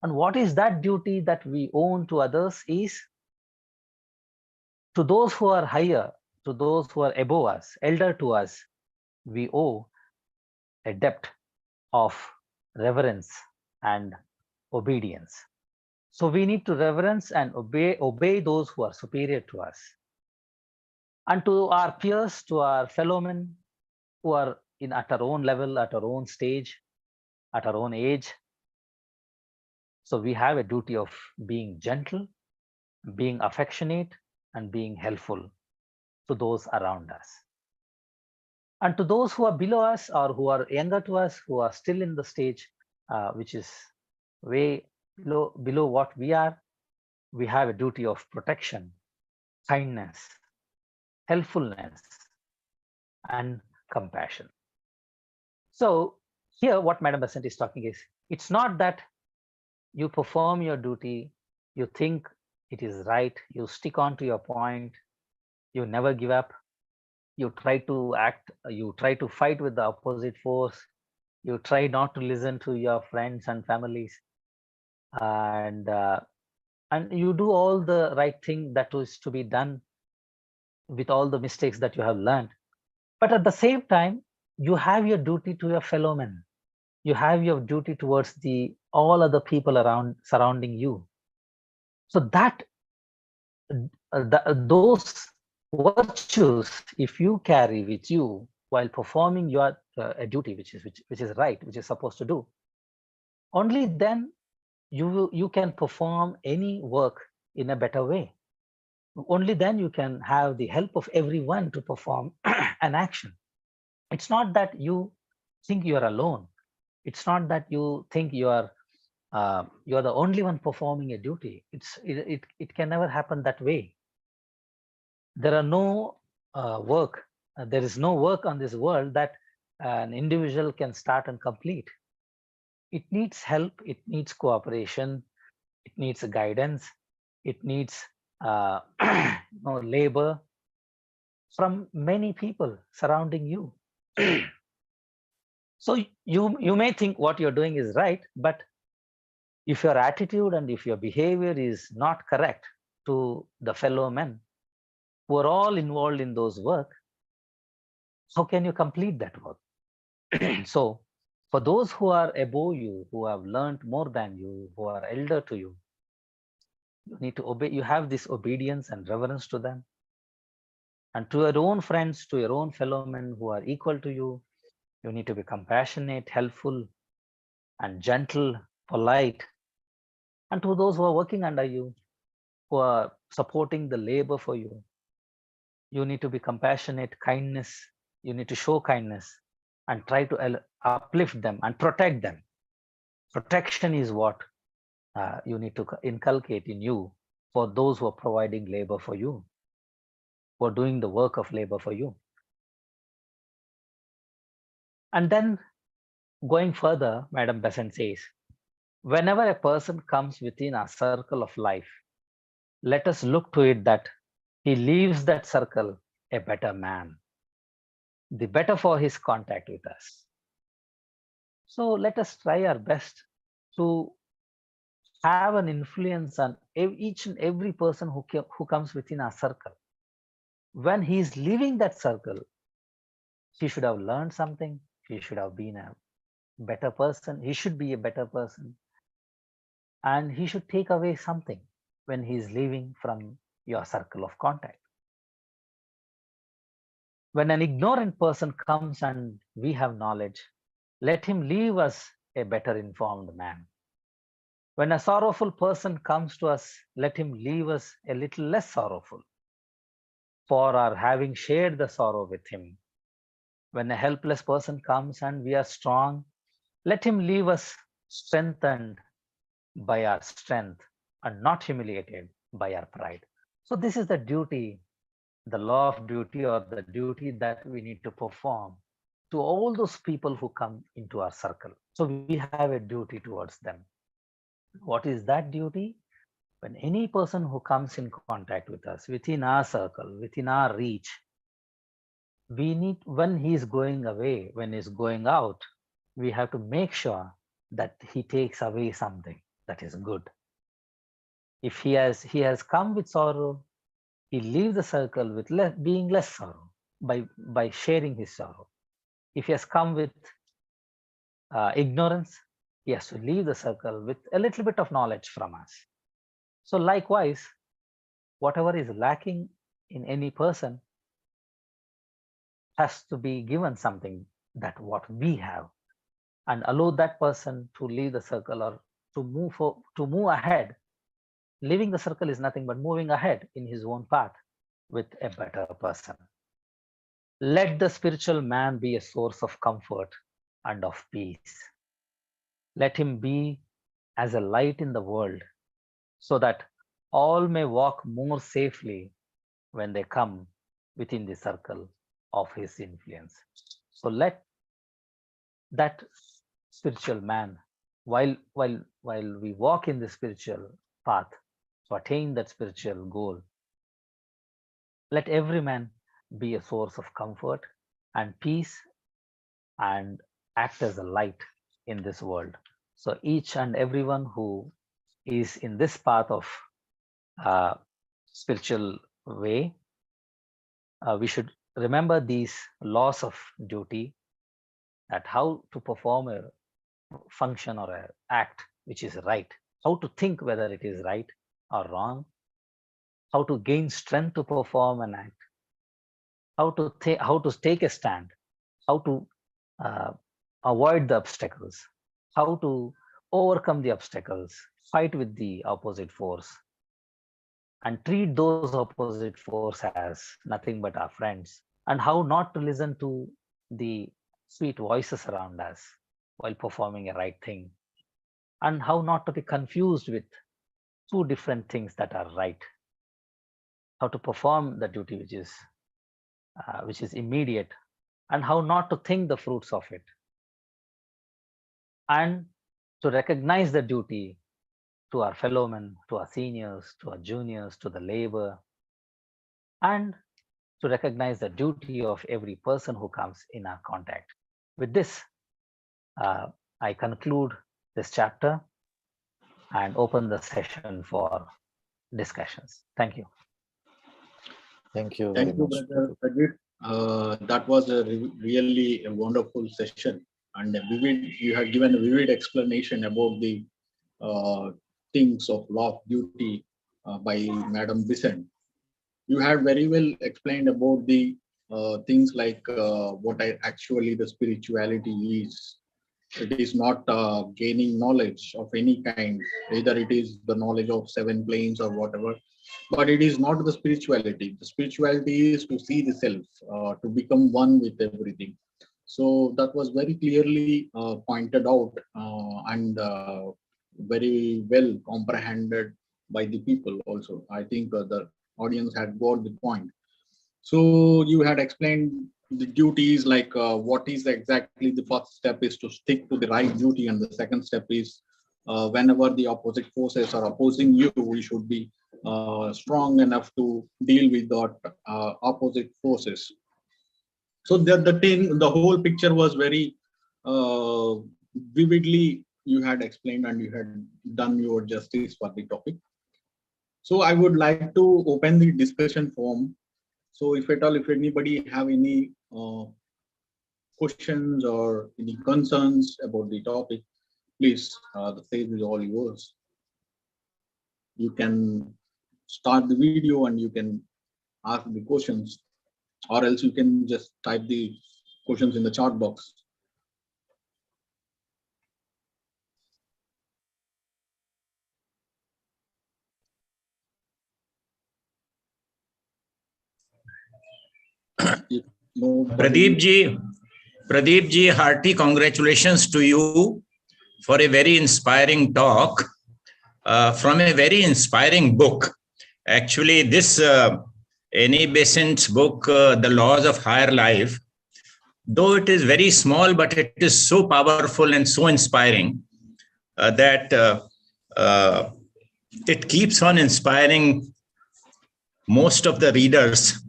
Speaker 3: And what is that duty that we own to others is to those who are higher, to those who are above us, elder to us, we owe a debt of reverence and obedience. So we need to reverence and obey those who are superior to us. And to our peers, to our fellow men who are at our own level, at our own stage, at our own age. So we have a duty of being gentle, being affectionate, and being helpful to those around us. And to those who are below us or who are younger to us, who are still in the stage which is way below what we are, we have a duty of protection, kindness, helpfulness, and compassion. So here what Madam Besant is talking is, it's not that you perform your duty, you think it is right, you stick on to your point, you never give up, you try to act, you try to fight with the opposite force, you try not to listen to your friends and families, and you do all the right thing that is to be done with all the mistakes that you have learned. But at the same time, you have your duty to your fellow men. You have your duty towards all other people around surrounding you. So that those virtues, if you carry with you while performing your a duty, which is right, which is supposed to do, only then you can perform any work in a better way. Only then you can have the help of everyone to perform an action. It's not that you think you are alone. It's not that you think you are the only one performing a duty. It can never happen that way. There are no work. There is no work on this world that an individual can start and complete. It needs help. It needs cooperation. It needs guidance. It needs labor from many people surrounding you. So you may think what you're doing is right, but if your attitude and if your behavior is not correct to the fellow men who are all involved in those work, how can you complete that work? So for those who are above you, who have learned more than you, who are elder to you, you need to obey. You have this obedience and reverence to them. And to your own friends, to your own fellow men who are equal to you, you need to be compassionate, helpful, and gentle, polite. And to those who are working under you, who are supporting the labor for you, you need to be compassionate, kindness. You need to show kindness and try to uplift them and protect them. Protection is what you need to inculcate in you for those who are providing labor for you, who are doing the work of labor for you. And then going further, Madam Besant says, whenever a person comes within our circle of life, let us look to it that he leaves that circle a better man, the better for his contact with us. So let us try our best to have an influence on each and every person who comes within our circle. When he is leaving that circle, he should have learned something. He should have been a better person. He should be a better person. And he should take away something when he is leaving from your circle of contact. When an ignorant person comes and we have knowledge, let him leave us a better informed man. When a sorrowful person comes to us, let him leave us a little less sorrowful for our having shared the sorrow with him. When a helpless person comes and we are strong, let him leave us strengthened by our strength and not humiliated by our pride. So, this is the duty, the law of duty, or the duty that we need to perform to all those people who come into our circle. So, we have a duty towards them. What is that duty? When any person who comes in contact with us within our circle, within our reach, we need, when he is going away, when he is going out, we have to make sure that he takes away something that is good. If he has come with sorrow, he leaves the circle with being less sorrow by sharing his sorrow. If he has come with ignorance, he has to leave the circle with a little bit of knowledge from us. So likewise, whatever is lacking in any person has to be given something that what we have, and allow that person to leave the circle or to move ahead. Leaving the circle is nothing but moving ahead in his own path with a better person. Let the spiritual man be a source of comfort and of peace. Let him be as a light in the world, so that all may walk more safely when they come within the circle of his influence. So let that spiritual man, while we walk in the spiritual path to attain that spiritual goal, let every man be a source of comfort and peace and act as a light in this world. So each and everyone who is in this path of spiritual way, we should remember these laws of duty, that how to perform a function or an act which is right, how to think whether it is right or wrong, how to gain strength to perform an act, how to take a stand, how to avoid the obstacles, how to overcome the obstacles, fight with the opposite force, and treat those opposite force as nothing but our friends, and how not to listen to the sweet voices around us while performing a right thing, and how not to be confused with two different things that are right, how to perform the duty which is immediate, and how not to think the fruits of it, and to recognize the duty to our fellow men, to our seniors, to our juniors, to the labor, and to recognize the duty of every person who comes in our contact. With this, I conclude this chapter and open the session for discussions. Thank you.
Speaker 2: Thank you very
Speaker 1: Thank you,
Speaker 2: much.
Speaker 1: Brother Pradeep. That was a really a wonderful session, and you had given a vivid explanation about the things of law of duty by Madam Bissant. You had very well explained about the things like what actually the spirituality is. It is not gaining knowledge of any kind, either it is the knowledge of seven planes or whatever, but it is not the spirituality. The spirituality is to see the self, to become one with everything. So that was very clearly pointed out and very well comprehended by the people also. I think the audience had got the point. So you had explained the duties, like what is exactly the first step is to stick to the right duty, and the second step is whenever the opposite forces are opposing you, we should be strong enough to deal with that opposite forces. So the whole picture was very vividly you had explained, and you had done your justice for the topic. So I would like to open the discussion forum. So if at all, if anybody have any questions or any concerns about the topic, please, the stage is all yours. You can start the video and you can ask the questions, or else you can just type the questions in the chat box.
Speaker 4: Pradeep ji, hearty congratulations to you for a very inspiring talk from a very inspiring book. Actually, this Annie Besant's book, The Laws of Higher Life, though it is very small, but it is so powerful and so inspiring that it keeps on inspiring most of the readers,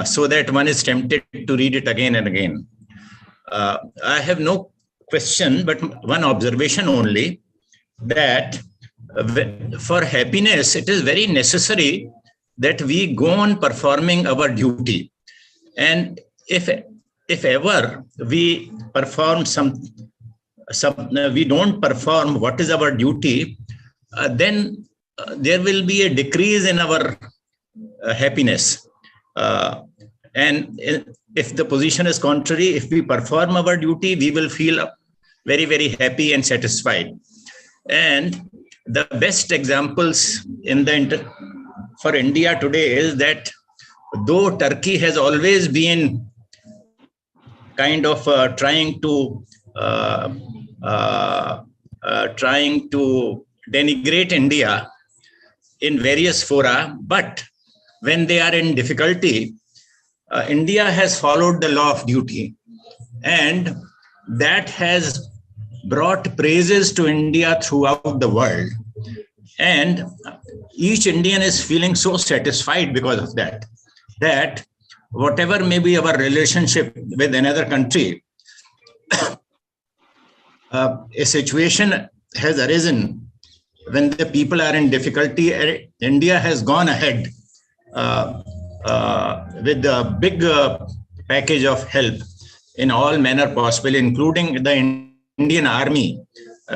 Speaker 4: so that one is tempted to read it again and again. I have no question, but one observation only, that for happiness, it is very necessary that we go on performing our duty. And if ever we perform we don't perform what is our duty, then there will be a decrease in our happiness. And if the position is contrary, if we perform our duty, we will feel very, very happy and satisfied. And the best examples for India today is that though Turkey has always been kind of trying to denigrate India in various fora, but when they are in difficulty, India has followed the law of duty, and that has brought praises to India throughout the world. And each Indian is feeling so satisfied because of that, that whatever may be our relationship with another country, a situation has arisen when the people are in difficulty. India has gone ahead with a big package of help in all manner possible, including the Indian Army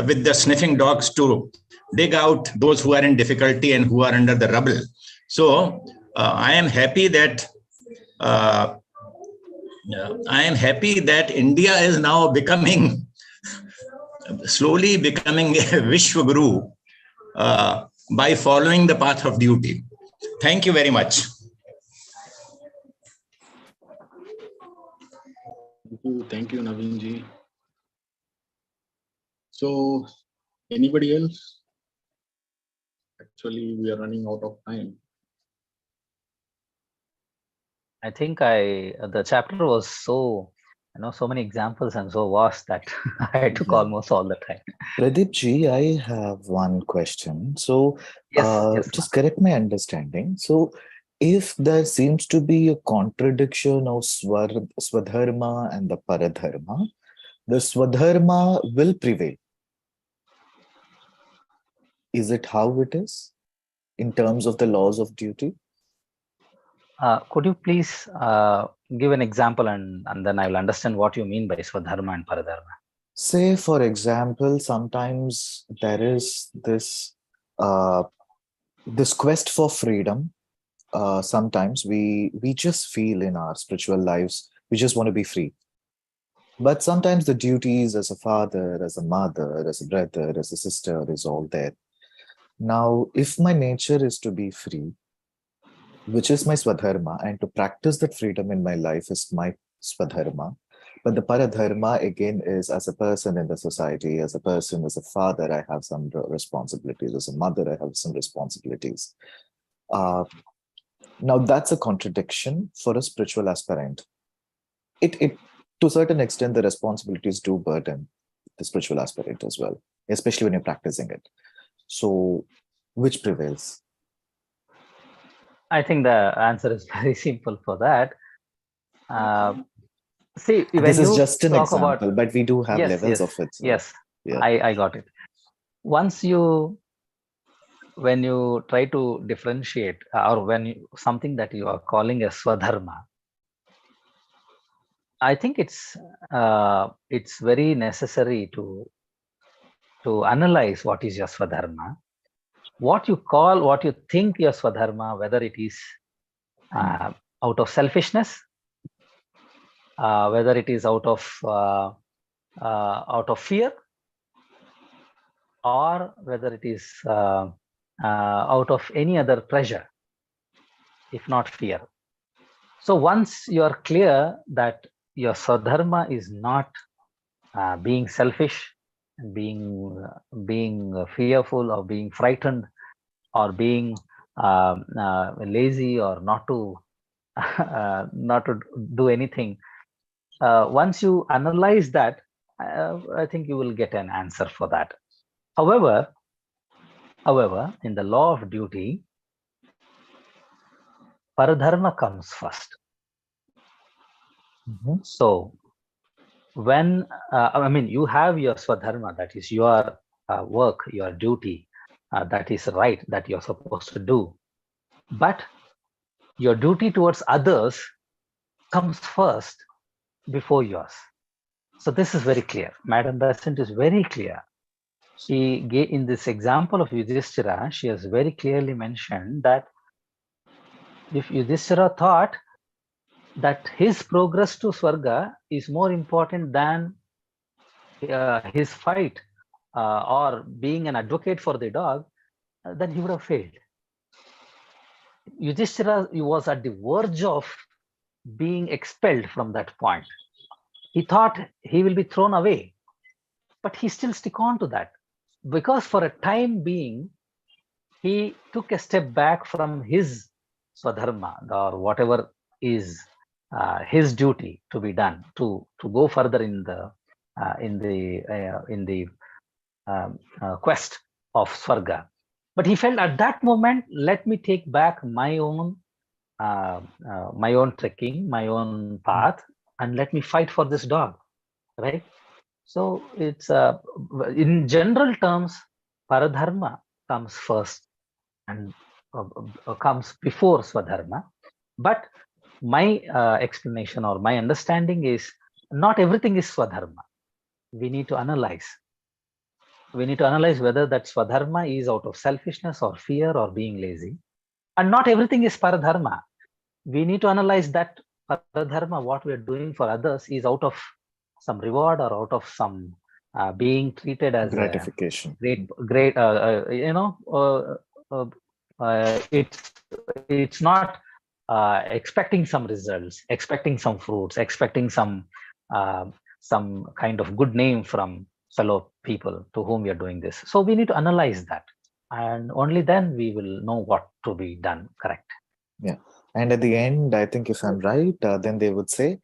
Speaker 4: with the sniffing dogs to dig out those who are in difficulty and who are under the rubble. So I am happy that India is now slowly becoming a Vishwa Guru by following the path of duty. Thank you very much.
Speaker 1: Thank you, Naveen ji. So, anybody else? Actually, we are running out of time.
Speaker 3: I think the chapter was so, so many examples and so vast that I took almost all the time.
Speaker 2: Pradeep ji, I have one question. So,
Speaker 3: Yes,
Speaker 2: just correct my understanding. So, if there seems to be a contradiction of Swadharma and the Paradharma, the Swadharma will prevail. Is it how it is in terms of the laws of duty?
Speaker 3: Could you please give an example and then I will understand what you mean by Swadharma and Paradharma?
Speaker 2: Say, for example, sometimes there is this quest for freedom. Sometimes we just feel in our spiritual lives, we just want to be free. But sometimes the duties as a father, as a mother, as a brother, as a sister is all there. Now, if my nature is to be free, which is my Swadharma, and to practice that freedom in my life is my Swadharma. But the Paradharma, again, is as a person in the society, as a person, as a father, I have some responsibilities. As a mother, I have some responsibilities. Now, that's a contradiction for a spiritual aspirant. It to a certain extent, the responsibilities do burden the spiritual aspirant as well, especially when you're practicing it. So, which prevails?
Speaker 3: I think the answer is very simple for that. See, when
Speaker 2: this is
Speaker 3: you
Speaker 2: just an
Speaker 3: talk
Speaker 2: example,
Speaker 3: about,
Speaker 2: but we do have levels of it. So,
Speaker 3: yes,
Speaker 2: yeah.
Speaker 3: I got it. When you try to differentiate, or something that you are calling a Swadharma, I think it's very necessary to analyze what is your Swadharma what you think your Swadharma, whether it is out of selfishness, whether it is out of fear, or whether it is out of any other pressure, if not fear. So once you are clear that your Swadharma is not being selfish, being fearful, or being frightened, or being lazy, or not to do anything, once you analyze that, I think you will get an answer for that. However, in the law of duty, paradharma comes first. So when you have your Swadharma, that is your work, your duty, that is right, that you're supposed to do, but your duty towards others comes first before yours. So this is very clear. Madam Besant is very clear. She gave, in this example of Yudhishthira, she has very clearly mentioned that if Yudhishthira thought that his progress to Swarga is more important than his fight or being an advocate for the dog, then he would have failed. Yudhishthira was at the verge of being expelled from that point. He thought he will be thrown away, but he still stick on to that, because for a time being, he took a step back from his Swadharma, or whatever is his duty to be done, to go further in the quest of Swarga. But he felt at that moment, let me take back my own trekking, my own path, and let me fight for this dog, right? So it's in general terms, paradharma comes first and comes before Swadharma. But my explanation or my understanding is not everything is Swadharma. We need to analyze. We need to analyze whether that Swadharma is out of selfishness or fear or being lazy. And not everything is paradharma. We need to analyze that paradharma, what we are doing for others, is out of some reward or out of some being treated as
Speaker 2: gratification.
Speaker 3: Great. It's not expecting some results, expecting some fruits, expecting some kind of good name from fellow people to whom we are doing this. So we need to analyze that, and only then we will know what to be done. Correct.
Speaker 2: Yeah. And at the end, I think if I'm right, then they would say,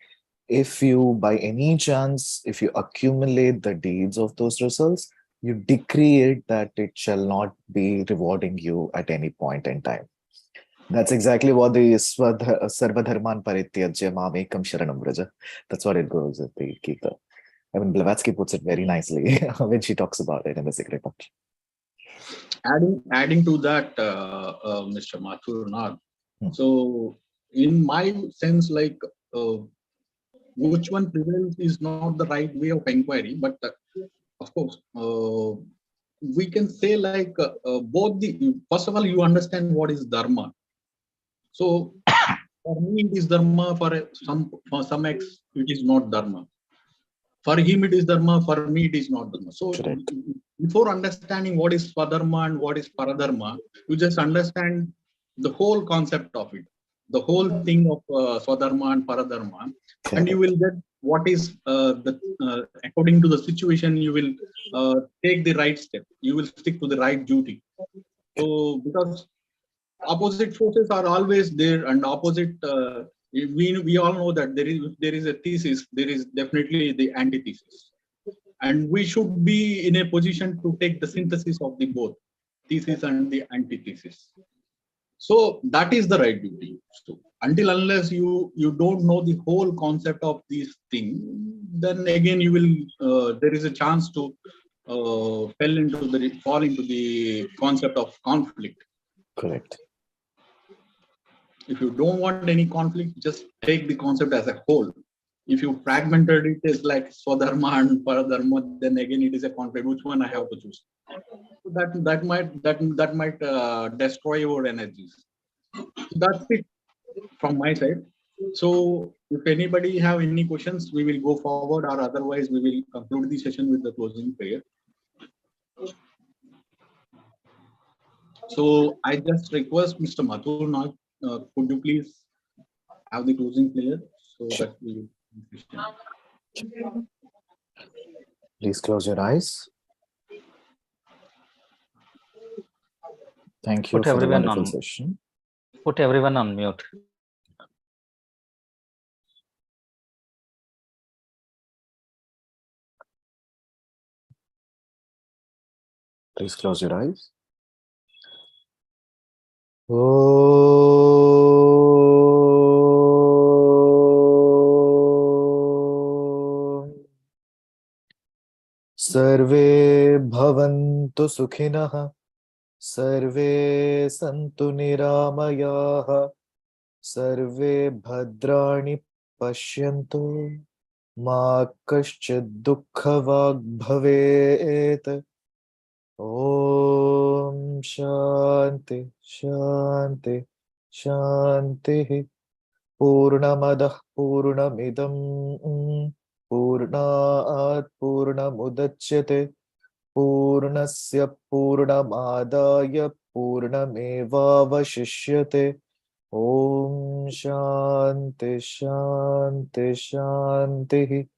Speaker 2: if you, by any chance, if you accumulate the deeds of those results, you decree it that it shall not be rewarding you at any point in time. That's exactly what the Sarvadharman Parityajya Mamekam Sharanam Vraja. That's what it goes at the Gita. I mean, Blavatsky puts it very nicely when she talks about it in the Secret Book.
Speaker 1: Adding to that, Mr. Mathur Nath. So, in my sense, like which one prevails is not the right way of inquiry, but of course, we can say like both the. First of all, you understand what is dharma. So, for me, it is dharma. For some ex, it is not dharma. For him, it is dharma. For me, it is not dharma. So, before understanding what is swadharma and what is paradharma, you just understand the whole concept of it, the whole thing of swadharma and paradharma, and you will get what is according to the situation. You will take the right step. You will stick to the right duty. So, because opposite forces are always there, and opposite. We all know that there is a thesis, there is definitely the antithesis, and we should be in a position to take the synthesis of the both thesis and the antithesis. So that is the right duty. So until unless you don't know the whole concept of these things, then again you will there is a chance to fall into the concept of conflict.
Speaker 2: Correct.
Speaker 1: If you don't want any conflict, just take the concept as a whole. If you fragmented it is like Swadharma and Paradharma, then again it is a conflict. Which one I have to choose? So that might destroy your energies. So that's it from my side. So if anybody have any questions, we will go forward, or otherwise we will conclude the session with the closing prayer. So I just request Mr. Mathur now, could you please have the closing prayer so that we
Speaker 2: Please close your eyes. Thank you
Speaker 3: Put
Speaker 2: for the
Speaker 3: everyone
Speaker 2: wonderful
Speaker 3: on-
Speaker 2: session.
Speaker 3: Put everyone on mute.
Speaker 2: Please close your eyes. Om. Sarve bhavantu sukhinah, sarve santu niramayah, sarve bhadrani pashyantu, ma kaschid dukhavag bhavet. Om Shanti Shanti Shanti. Purnamadah Purnamidam Purnat Purnamudachyate Purnasya Purnamadaya Purnamevavashishyate. Om Shanti Shanti Shanti.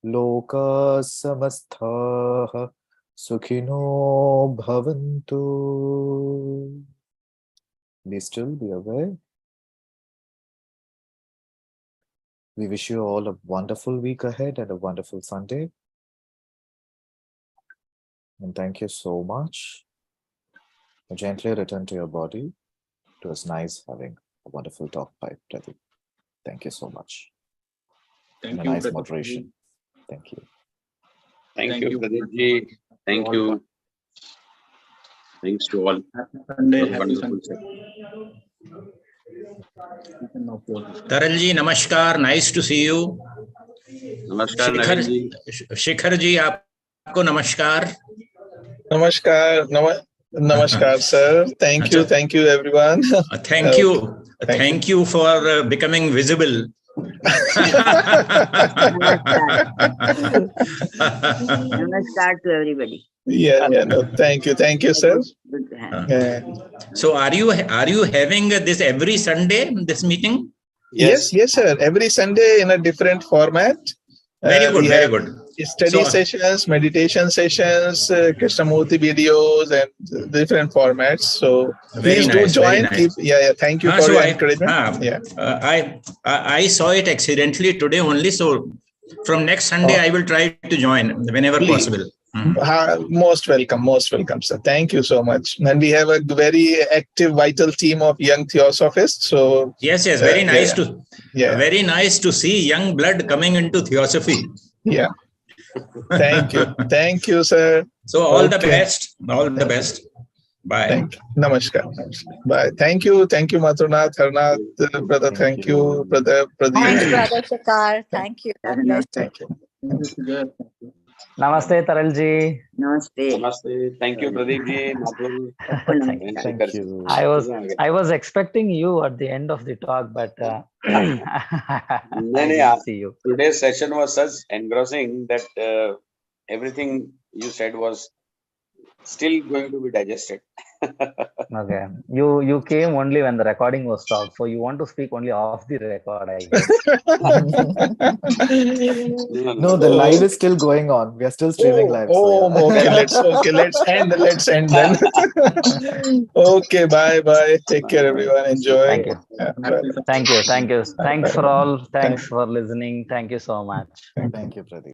Speaker 2: Loka Samastha Sukhino Bhavantu. Be still, be aware. We wish you all a wonderful week ahead and a wonderful Sunday. And thank you so much. Gently return to your body. It was nice having a wonderful talk by Pradeep. Thank you so much.
Speaker 1: thank
Speaker 2: And a
Speaker 1: you.
Speaker 2: nice
Speaker 1: Pradeep.
Speaker 2: moderation. Thank you.
Speaker 5: Thank you, Pradeep ji. Thank you. Thanks to all.
Speaker 1: Happy Sunday.
Speaker 5: It was
Speaker 1: Happy
Speaker 5: wonderful
Speaker 1: Sunday. You can now close this.
Speaker 4: Taralji, namaskar. Nice to see you.
Speaker 5: Namaskar, Naveen ji.
Speaker 4: Shikhar ji, आपको नमस्कार.
Speaker 6: Namaskar, sir. Thank you, everyone.
Speaker 4: Thank you for becoming visible.
Speaker 7: Namaskar to everybody.
Speaker 6: No, thank you, sir.
Speaker 7: Good to have.
Speaker 6: Yeah.
Speaker 4: So, are you having this every Sunday? This meeting?
Speaker 6: Yes, sir. Every Sunday in a different format.
Speaker 4: Very good,
Speaker 6: we
Speaker 4: very
Speaker 6: have
Speaker 4: good.
Speaker 6: Study sessions, meditation sessions, Krishnamurti videos, and different formats. So
Speaker 4: Very
Speaker 6: please
Speaker 4: nice,
Speaker 6: do join.
Speaker 4: very nice.
Speaker 6: Thank you for your encouragement.
Speaker 4: I saw it accidentally today only. So from next Sunday, I will try to join whenever possible.
Speaker 6: Most welcome, sir. Thank you so much. And we have a very active, vital team of young theosophists. So
Speaker 4: yes, very nice very nice to see young blood coming into theosophy.
Speaker 6: Yeah. Thank you, sir.
Speaker 4: So all the best. Bye.
Speaker 6: Namaskar. Bye. Thank you, Mathurnath, Harnath, brother. Thank you, brother Pradeep.
Speaker 8: Thanks, brother Shakar. Thank you.
Speaker 7: Have a nice day.
Speaker 6: Thank you.
Speaker 3: Namaste, Taralji.
Speaker 7: Namaste.
Speaker 5: Namaste. Thank you, Pradeep ji. Mathur.
Speaker 2: Thank you.
Speaker 3: I was expecting you at the end of the talk, but I didn't see you.
Speaker 5: Today's session was such engrossing that everything you said was still going to be digested.
Speaker 3: Okay. You came only when the recording was stopped. So you want to speak only off the record, I guess.
Speaker 2: No, the live is still going on. We are still streaming live.
Speaker 6: Okay, let's end then. Okay, bye. Take care, everyone. Enjoy.
Speaker 3: Thank you.
Speaker 6: Bye.
Speaker 3: Thank you. Thanks for all. Thanks for listening. Thank you so much.
Speaker 2: Thank you, Pradeep.